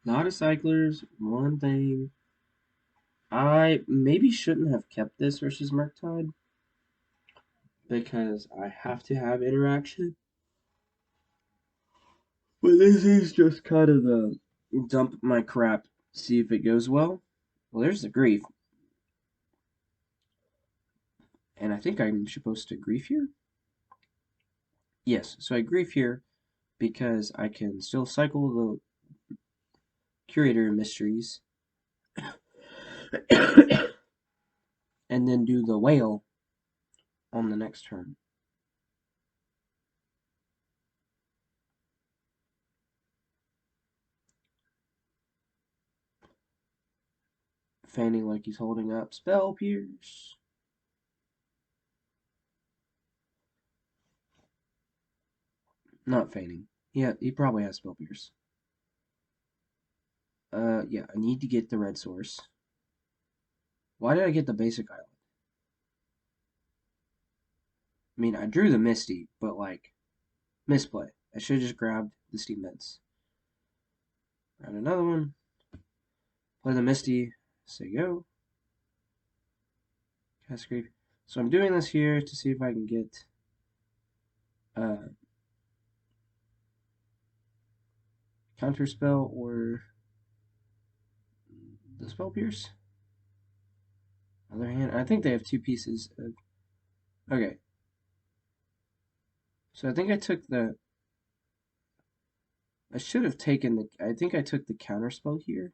A: Lot of cyclers, one thing. I maybe shouldn't have kept this versus Murktide because I have to have interaction. But this is just kind of the dump my crap, see if it goes well. Well, there's the grief. And I think I'm supposed to grief here? Yes, so I grief here because I can still cycle the Curator Mysteries and then do the whale on the next turn. Fanning like he's holding up Spell Pierce. Not feigning. Yeah, he probably has Spell Pierce. Yeah, I need to get the red source. Why did I get the basic island? I mean, I drew the Misty, but like, misplay. I should have just grabbed the Steam Vents. Grab another one. Play the Misty. Say go. Cast Grief. So I'm doing this here to see if I can get counter spell or the Spell Pierce. Other hand, I think they have two pieces of. Okay. So I think I took the. I should have taken the. I think I took the counter spell here.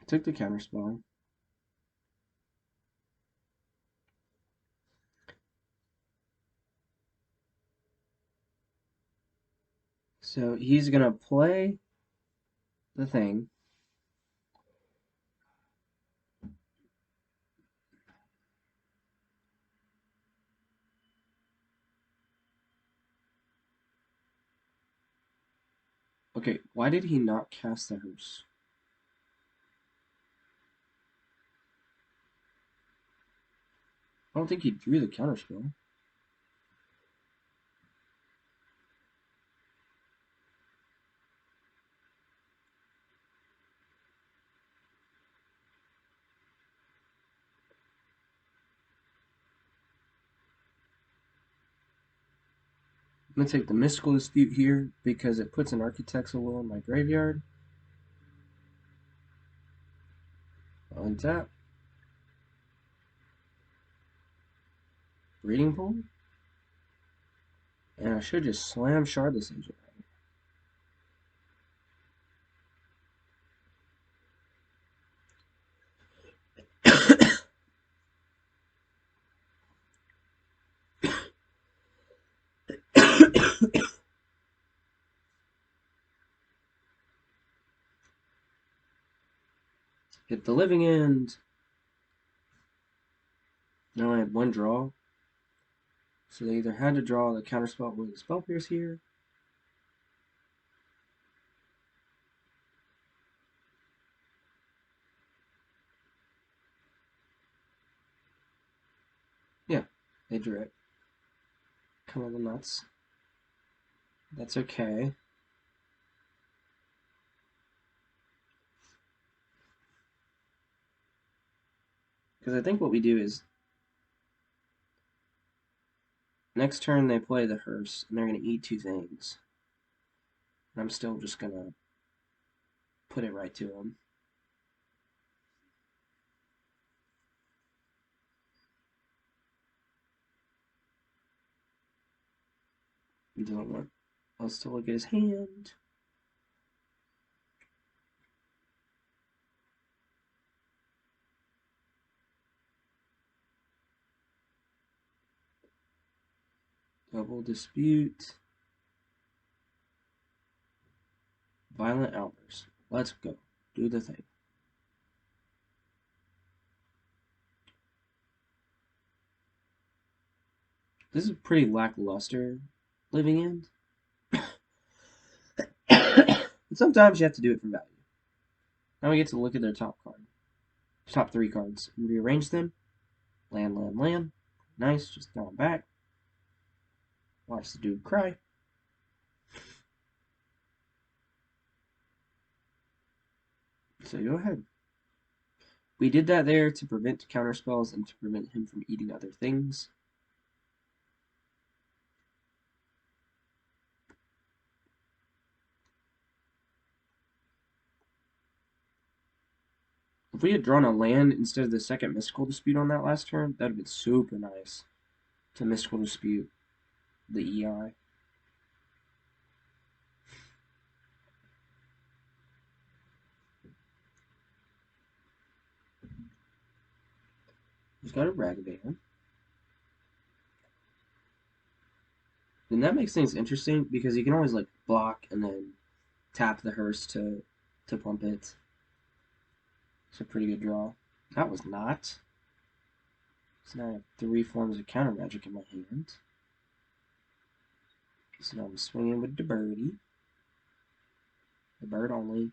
A: I took the counter spell. So he's gonna play the thing. Okay, why did he not cast the hearse? I don't think he drew the counter spell. I'm gonna take the Mystical Dispute here because it puts an Architect's Will in my graveyard. I'll untap. Breeding Pool. And I should just slam Shardless Agent. Hit the Living End. Now I have one draw. So they either had to draw the counterspell with the Spell Pierce here. Yeah, they drew it. Come on the nuts. That's okay. Because I think what we do is next turn they play the hearse and they're going to eat two things. And I'm still just going to put it right to them. He doesn't want us to look at his hand. Double Dispute. Violent Outburst. Let's go. Do the thing. This is pretty lackluster Living End. And sometimes you have to do it for value. Now we get to look at their top card. Top 3 cards. And rearrange them. Land, land, land. Nice, just going back. Watch the dude cry. So go ahead. We did that there to prevent counter spells and to prevent him from eating other things. If we had drawn a land instead of the second Mystical Dispute on that last turn, that would have been super nice to Mystical Dispute the EI. He's got a Ragavan. And that makes things interesting because you can always like block and then tap the hearse to pump it. It's a pretty good draw. That was not. So now I have 3 forms of counter magic in my hand. So now I'm swinging with the birdie. The bird only.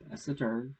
A: That's the turn.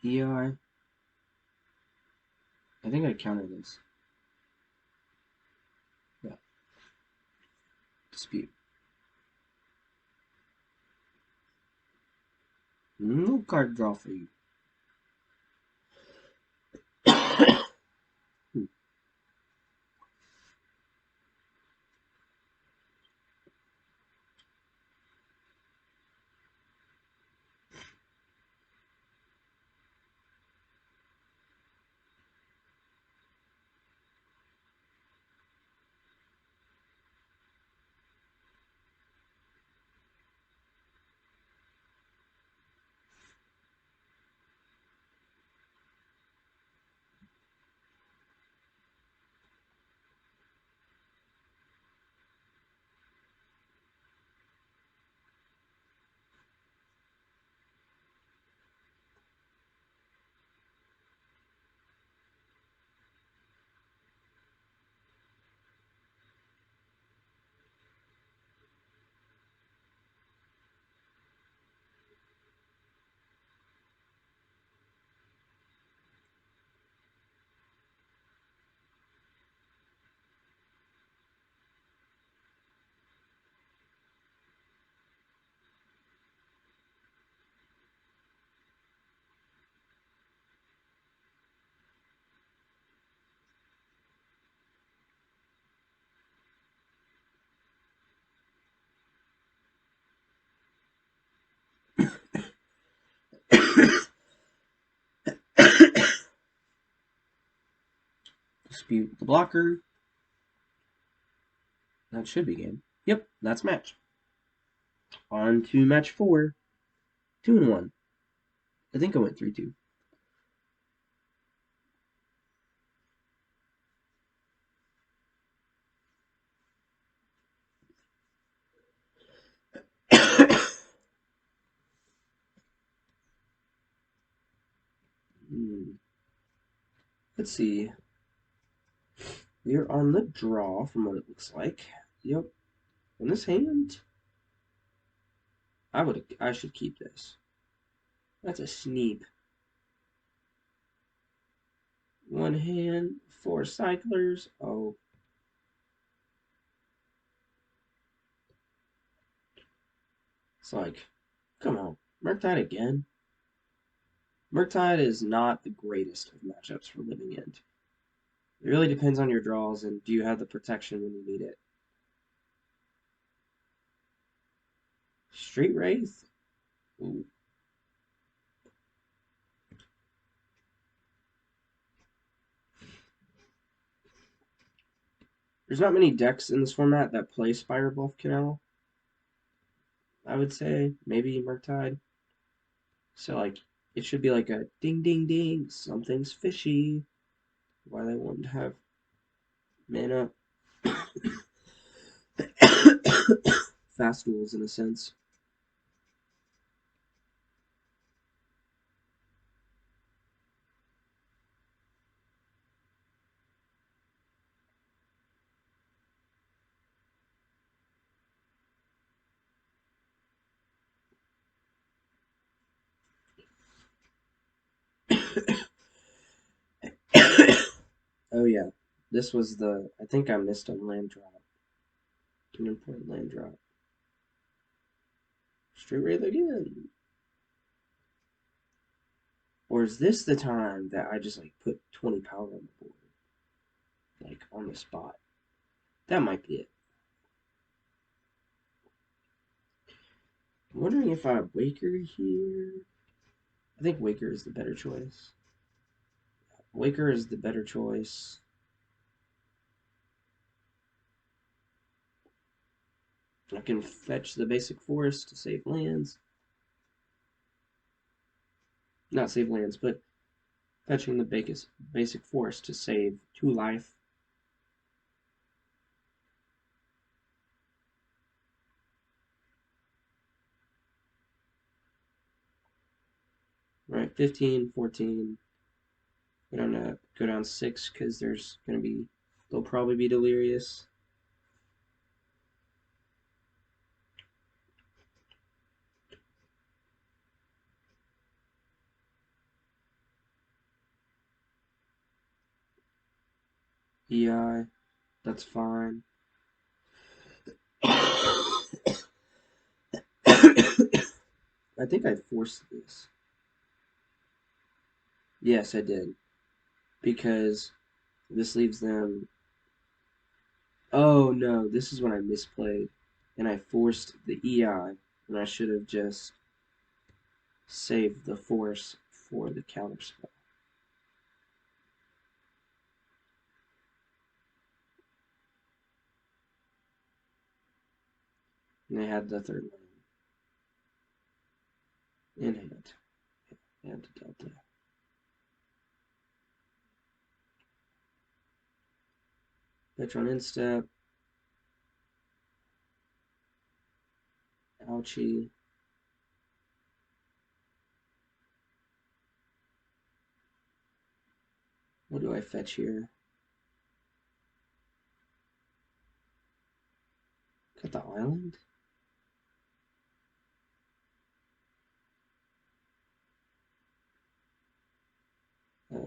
A: EI. I think I counter this. Yeah. Dispute. No card draw for you. Dispute the blocker. That should be game. Yep, that's match. On to match 4. 2-1. I think I went 3-2. Let's see. We're on the draw from what it looks like. Yep. In this hand, I should keep this. That's a sneak. 1 hand, 4 cyclers. Oh. It's like, come on, mark that again. Murktide is not the greatest of matchups for Living End. It really depends on your draws and do you have the protection when you need it. Street Wraith? Ooh. There's not many decks in this format that play Spire Bluff Canal. I would say maybe Murktide. So like it should be like a ding ding ding, something's fishy. Why they wouldn't have mana fast duels in a sense. Oh yeah, this was the. I think I missed a land drop. An important land drop. Street Wraith again. Or is this the time that I just like put 20 power on the board? Like on the spot. That might be it. I'm wondering if I have Waker here. I think Waker is the better choice. Waker is the better choice. I can fetch the basic forest to save lands. Not save lands, but fetching the basic forest to save 2 life. Right, 15, 14. We're gonna go down 6 because they'll probably be delirious. EI, that's fine. I think I forced this. Yes, I did. Because this leaves them. Oh no, this is when I misplayed. And I forced the EI when I should have just saved the force for the counterspell. And they had the third one in hand. And Delta. Petron Instep. Ouchie. What do I fetch here? Got the island?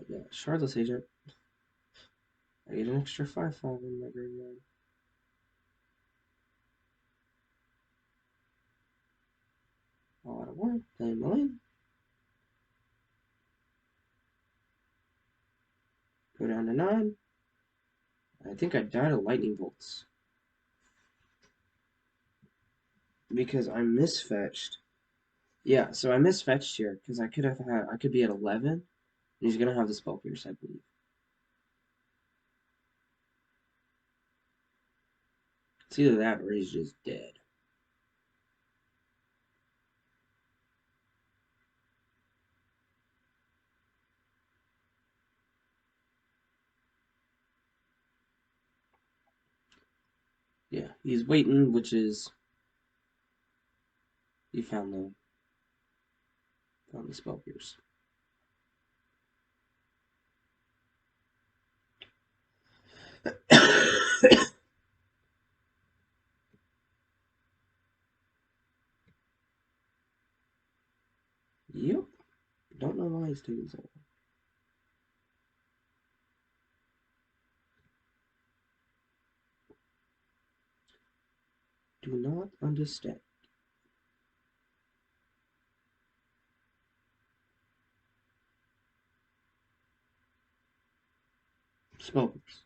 A: Yeah, Shardless Agent. I get an extra 5/5 in my graveyard. All out of work. Playing my lane. Go down to 9. I think I died of lightning bolts. Because I misfetched. Yeah, so I misfetched here because I could be at 11 and he's gonna have the spell pierce, I believe. It's either that or he's just dead. Yeah, he's waiting, which is he found the spell pierce. Yep. Don't know why he's taking so long. Do not understand. Smokers.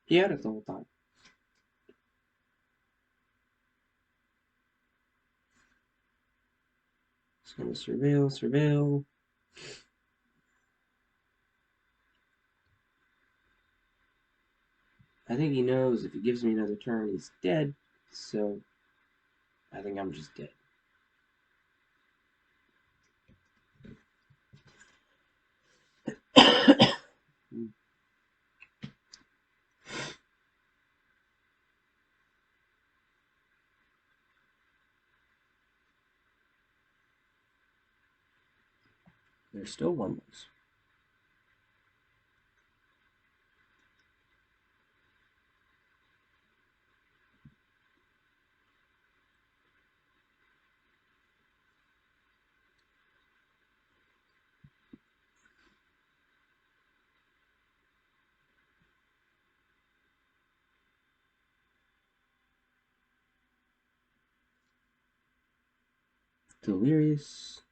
A: He had it the whole time. Just gonna surveil. I think he knows if he gives me another turn, he's dead. So I think I'm just dead. There's still one less. Delirious.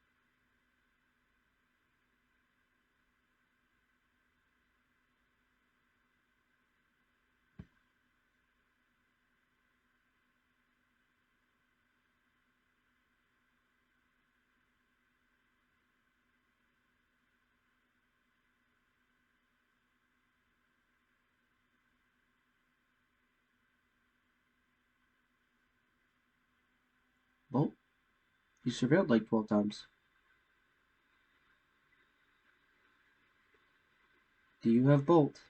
A: Bolt. You surveilled like 12 times. Do you have Bolt?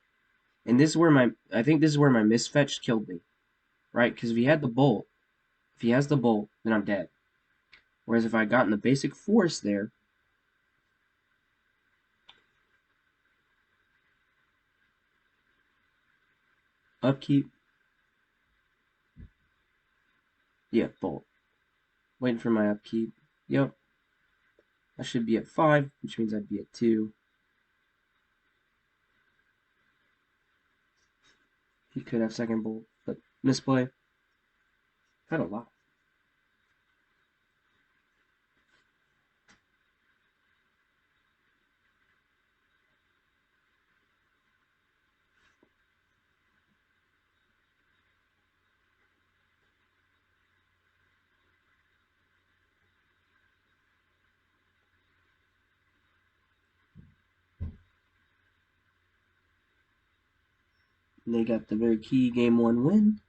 A: And this is where I think this is where my misfetch killed me. Right? Because if he has the Bolt, then I'm dead. Whereas if I had gotten the basic force there, upkeep. Yeah, Bolt. Waiting for my upkeep. Yep. I should be at 5, which means I'd be at 2. He could have second Bolt, but misplay. Had a lot. And they got the very key game 1 win.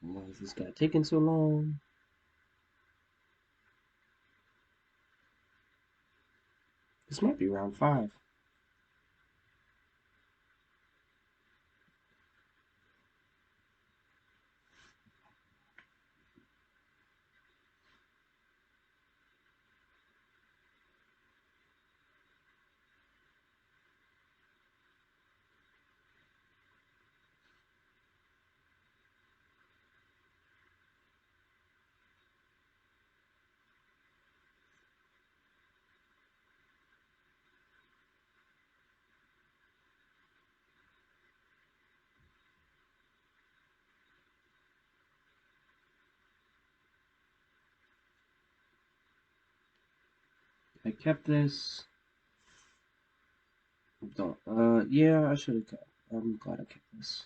A: Why is this guy taking so long? This might be round 5. I kept this. Don't. Yeah, I should have kept. I'm glad I kept this.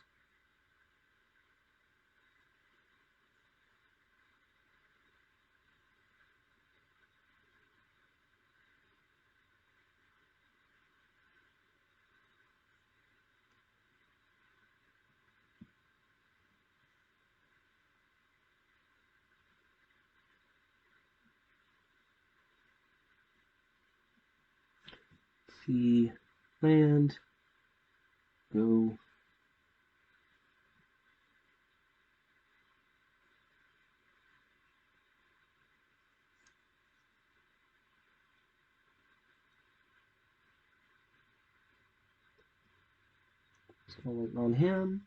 A: P land go. So waiting on him.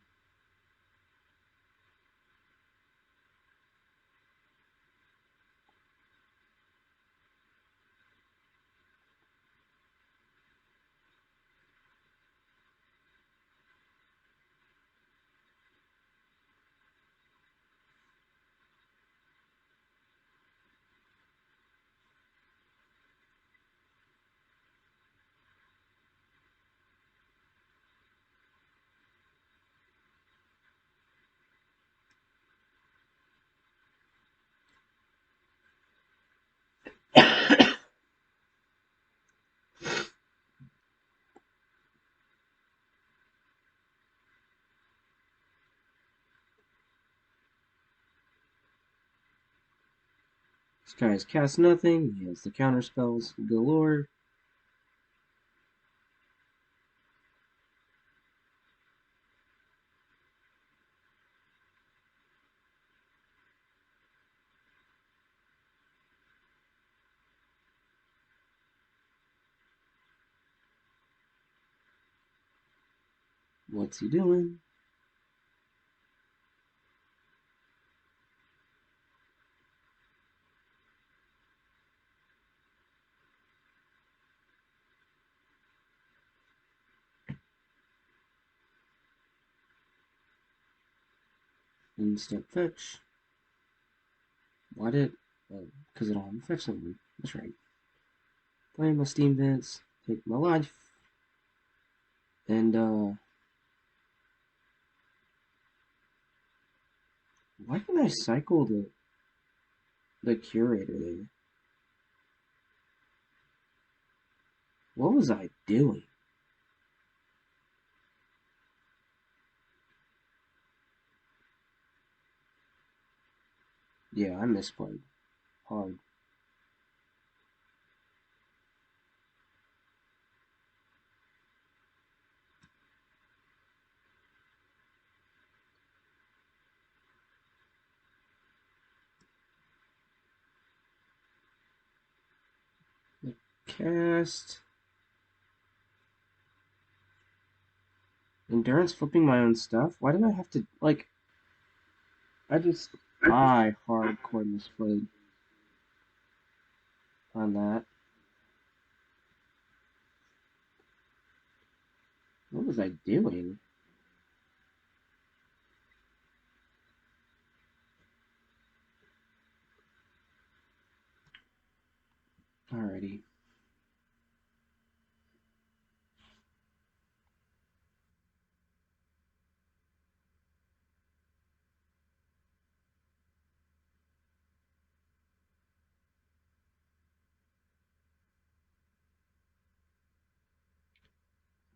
A: This guy has cast nothing. He has the counter spells galore. What's he doing? Instant fetch. Why did? Because I don't have a fetch something. That's right. Play my steam vents. Take my life. And why can I cycle the curator there? What was I doing? Yeah, I misplayed hard. Cast. Endurance flipping my own stuff? Why did I have to, like, I hardcore misplayed on that. What was I doing? Alrighty.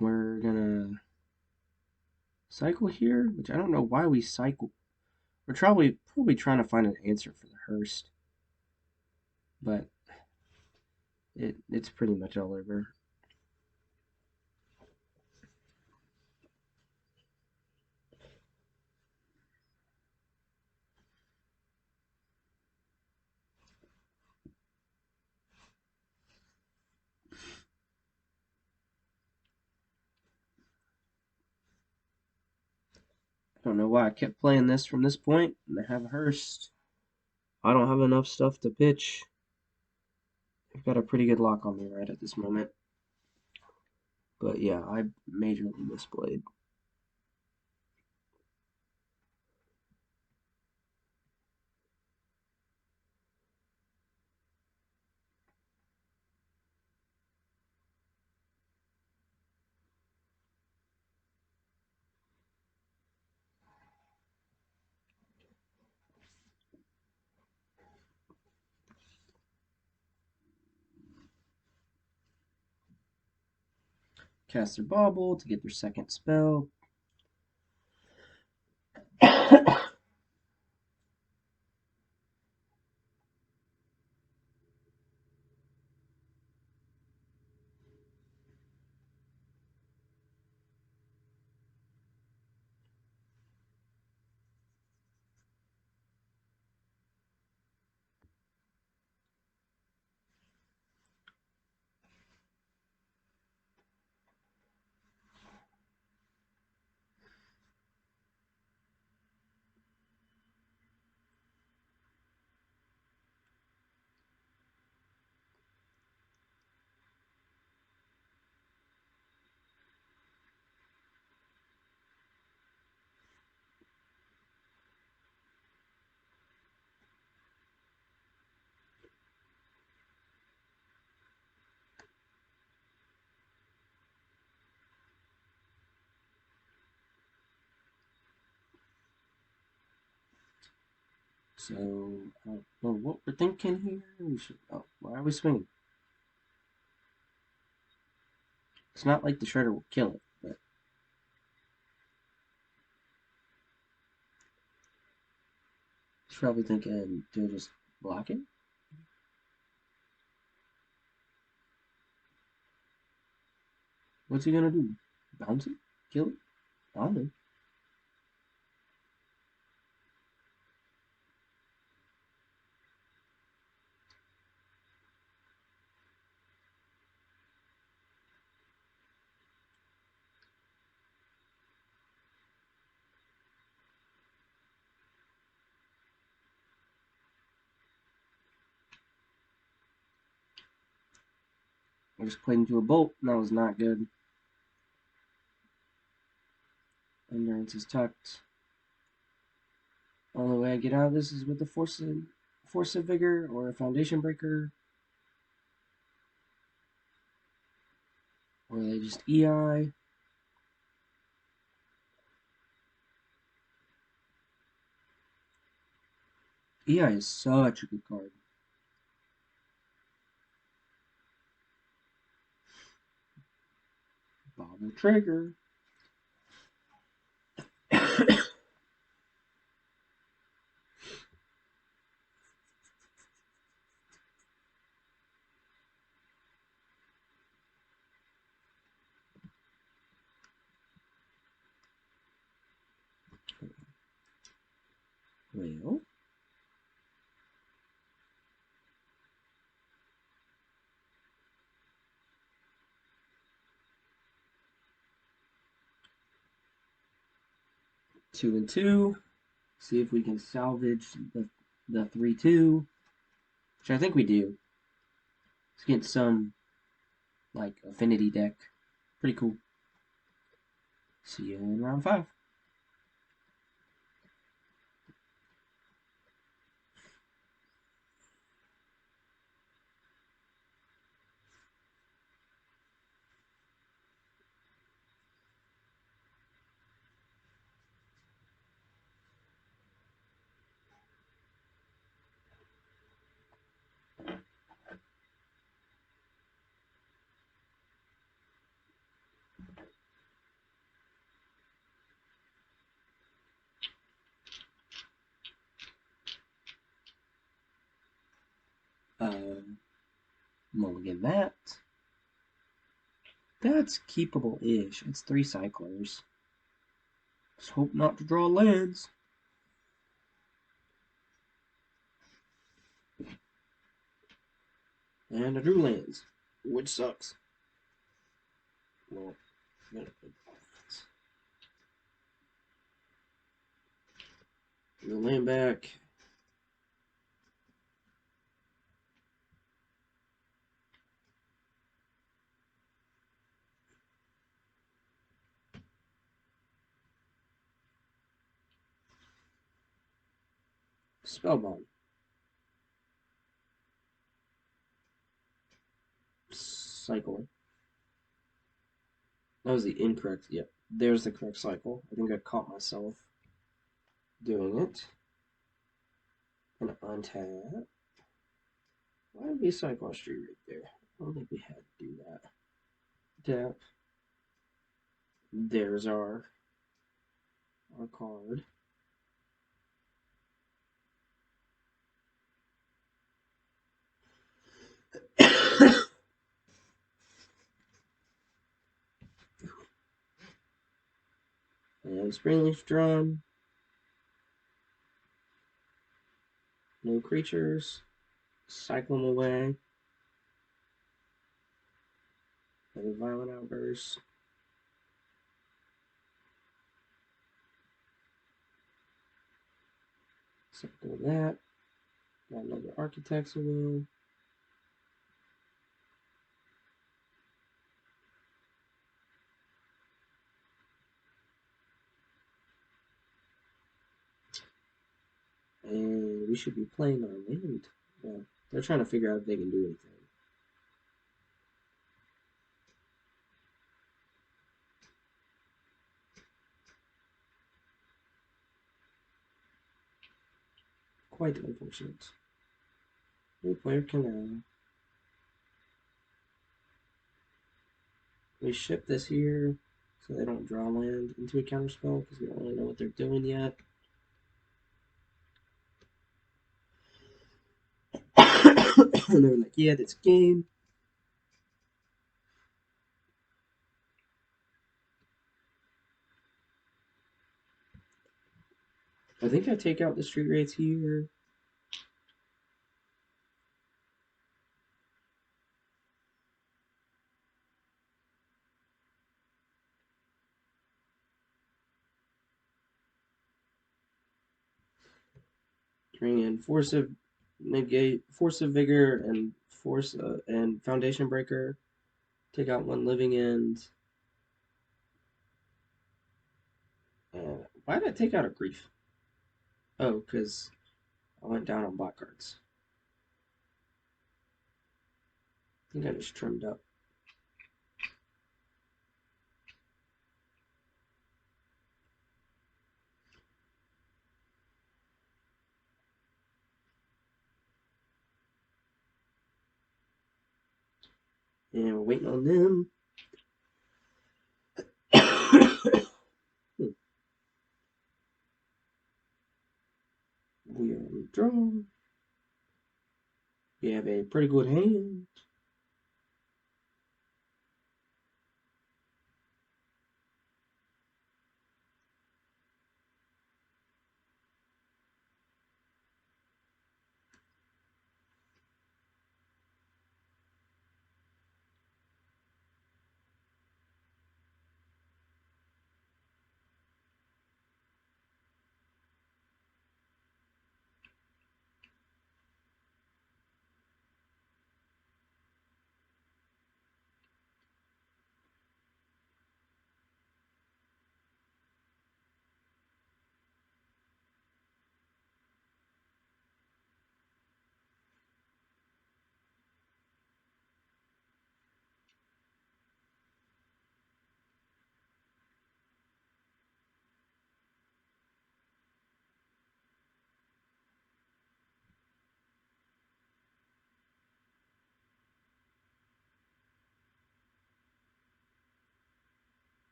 A: We're gonna cycle here, which I don't know why we cycle. We're probably trying to find an answer for the Hearst, but it's pretty much all over. I don't know why I kept playing this from this point, and I have a Hearst. I don't have enough stuff to pitch. I've got a pretty good lock on me right at this moment. But yeah, I majorly misplayed. Cast their bauble to get their second spell. So, I don't know what we're thinking here. We should. Oh, why are we swinging? It's not like the shredder will kill it, but. He's probably thinking, do I just block it? What's he gonna do? Bounce it? Kill it? I don't know. I just played into a bolt, and that was not good. Endurance is tucked. Only way I get out of this is with the force of vigor or a foundation breaker. Or they just EI. EI is such a good card. Bobble trigger. Well, 2 and 2. See if we can salvage the 3-2, which I think we do. Let's get some like affinity deck. Pretty cool. See you in round 5. Mulligan that. That's keepable-ish. It's 3 cyclers. Just hope not to draw lands. And I drew lands, which sucks. Well, the land back. Spellbound. Cycle. That was the incorrect. Yep. There's the correct cycle. I think I caught myself doing it. And untap. Why did we cycle a street right there? I don't think we had to do that. Tap. There's our card. And Springleaf drawn. No creatures. Cycle them away. And a Violent Outburst. Cycle that. Got another Architect's Will. And we should be playing our land. Yeah, they're trying to figure out if they can do anything. Quite unfortunate. New player can we ship this here so they don't draw land into a counterspell because we don't really know what they're doing yet. And they're like, yeah, that's game. I think I take out the street rates here. Bring in Force of Negate, Force of Vigor, and Force and Foundation Breaker. Take out one Living End. Why did I take out a Grief? Oh, because I went down on black cards. I think I just trimmed up. And we're waiting on them. We are on draw. We have a pretty good hand.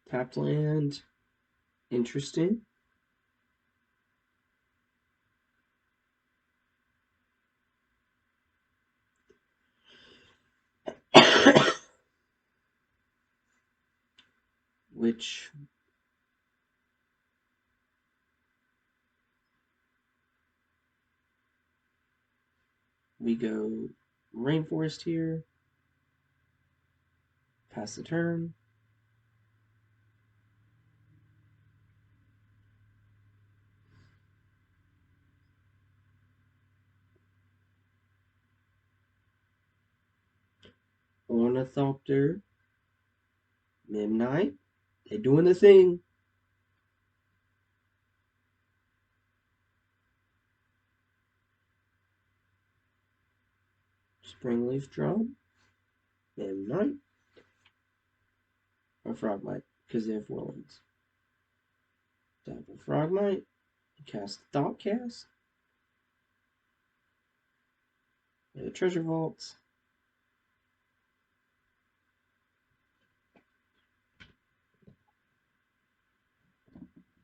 A: Tapped land. Interesting. Which we go Rainforest here. Pass the turn. Ornithopter. Midnight. They doing the thing. Springleaf Drum. Midnight. Or Frogmite, because they have 4 lands. Tap a Frogmite. Cast Thoughtcast. Treasure Vaults.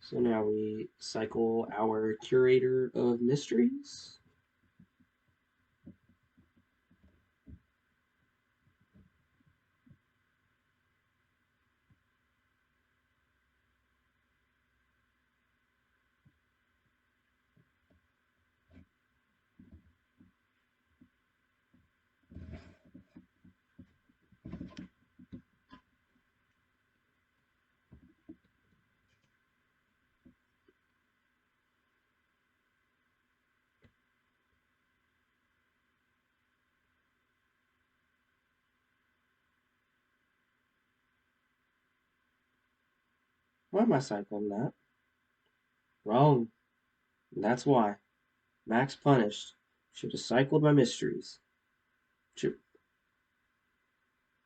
A: So now we cycle our Curator of Mysteries. Why am I cycling that? Wrong. And that's why. Max punished. Should have cycled my mysteries.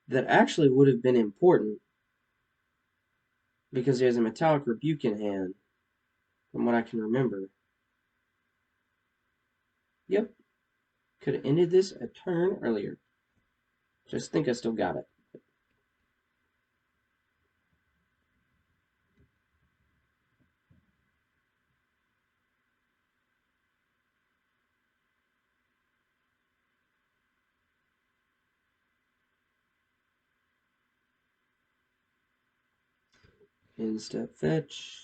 A: That actually would have been important because he has a Metallic Rebuke in hand, from what I can remember. Yep, could have ended this a turn earlier. Just think I still got it. End step fetch.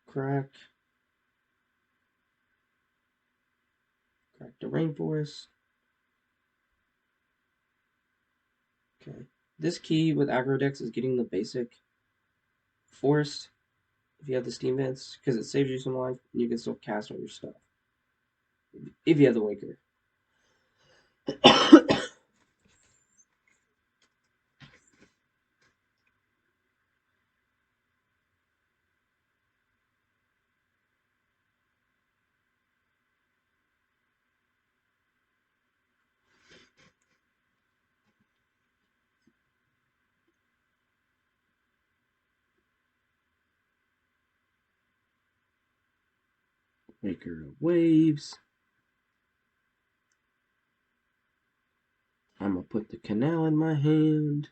A: Crack. Crack the rainforest. Okay. This key with Aggro decks is getting the basic forest if you have the steam vents, because it saves you some life and you can still cast all your stuff. If you have the Waker. Waker of Waves. I'm gonna put the canal in my hand.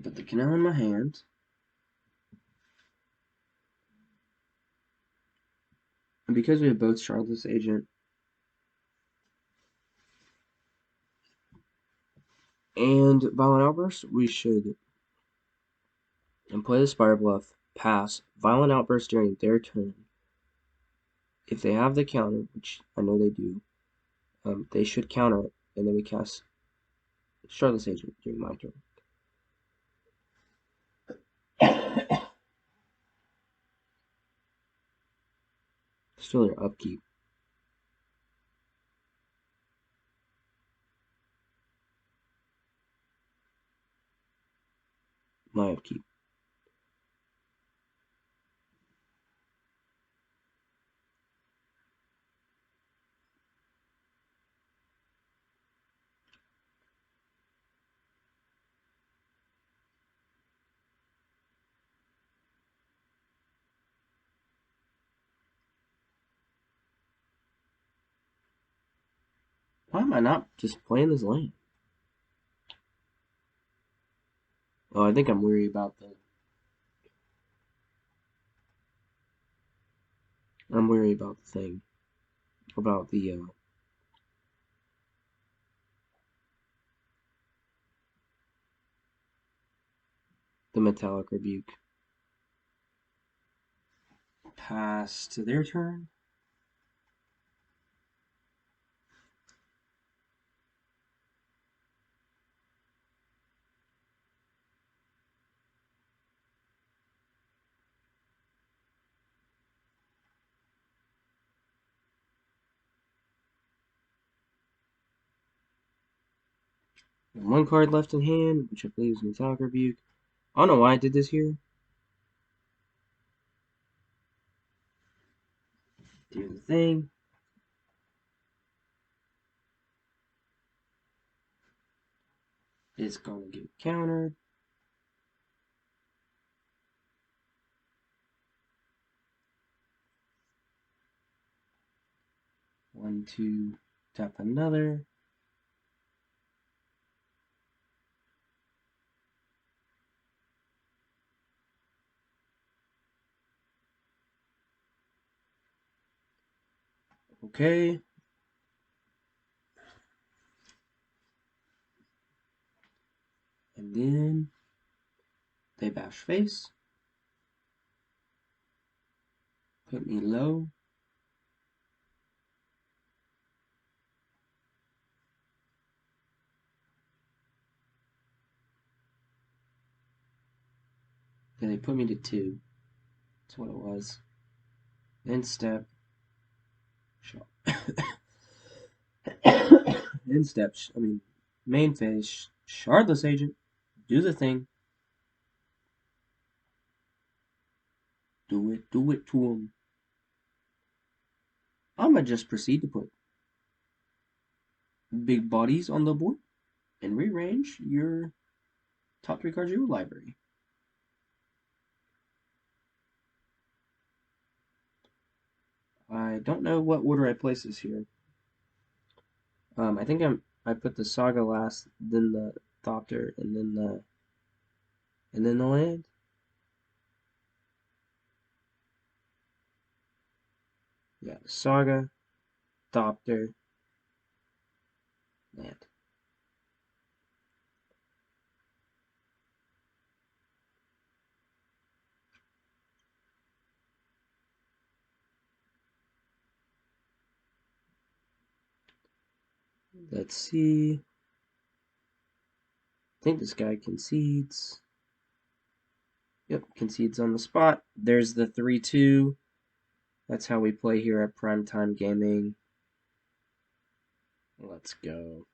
A: Put the canal in my hand. And because we have both Shardless Agent and Violent Outburst, we should play the Spire Bluff, pass Violent Outburst during their turn. If they have the counter, which I know they do, they should counter it, and then we cast Shardless Agent during my turn. Still their upkeep. My upkeep. Why am I not just playing this lane? Oh, I think I'm worried about the... I'm worried about the thing. About the Metallic Rebuke. Pass to their turn. And one card left in hand, which I believe is Metallic Rebuke. I don't know why I did this here. Do the thing. It's gonna get countered. One, two, tap another. Okay. And then they bash face. Put me low. Then they put me to 2. That's what it was. Then step. Then steps. I mean, main phase. Shardless Agent. Do the thing. Do it to him. I'ma just proceed to put big bodies on the board and rearrange your Top 3 cards of your library. I don't know what order I place this here. I think I put the Saga last, then the Thopter, and then the land. Yeah, Saga, Thopter, land. Let's see. I think this guy concedes. Yep, concedes on the spot. There's the 3-2. That's how we play here at Primetime Gaming. Let's go.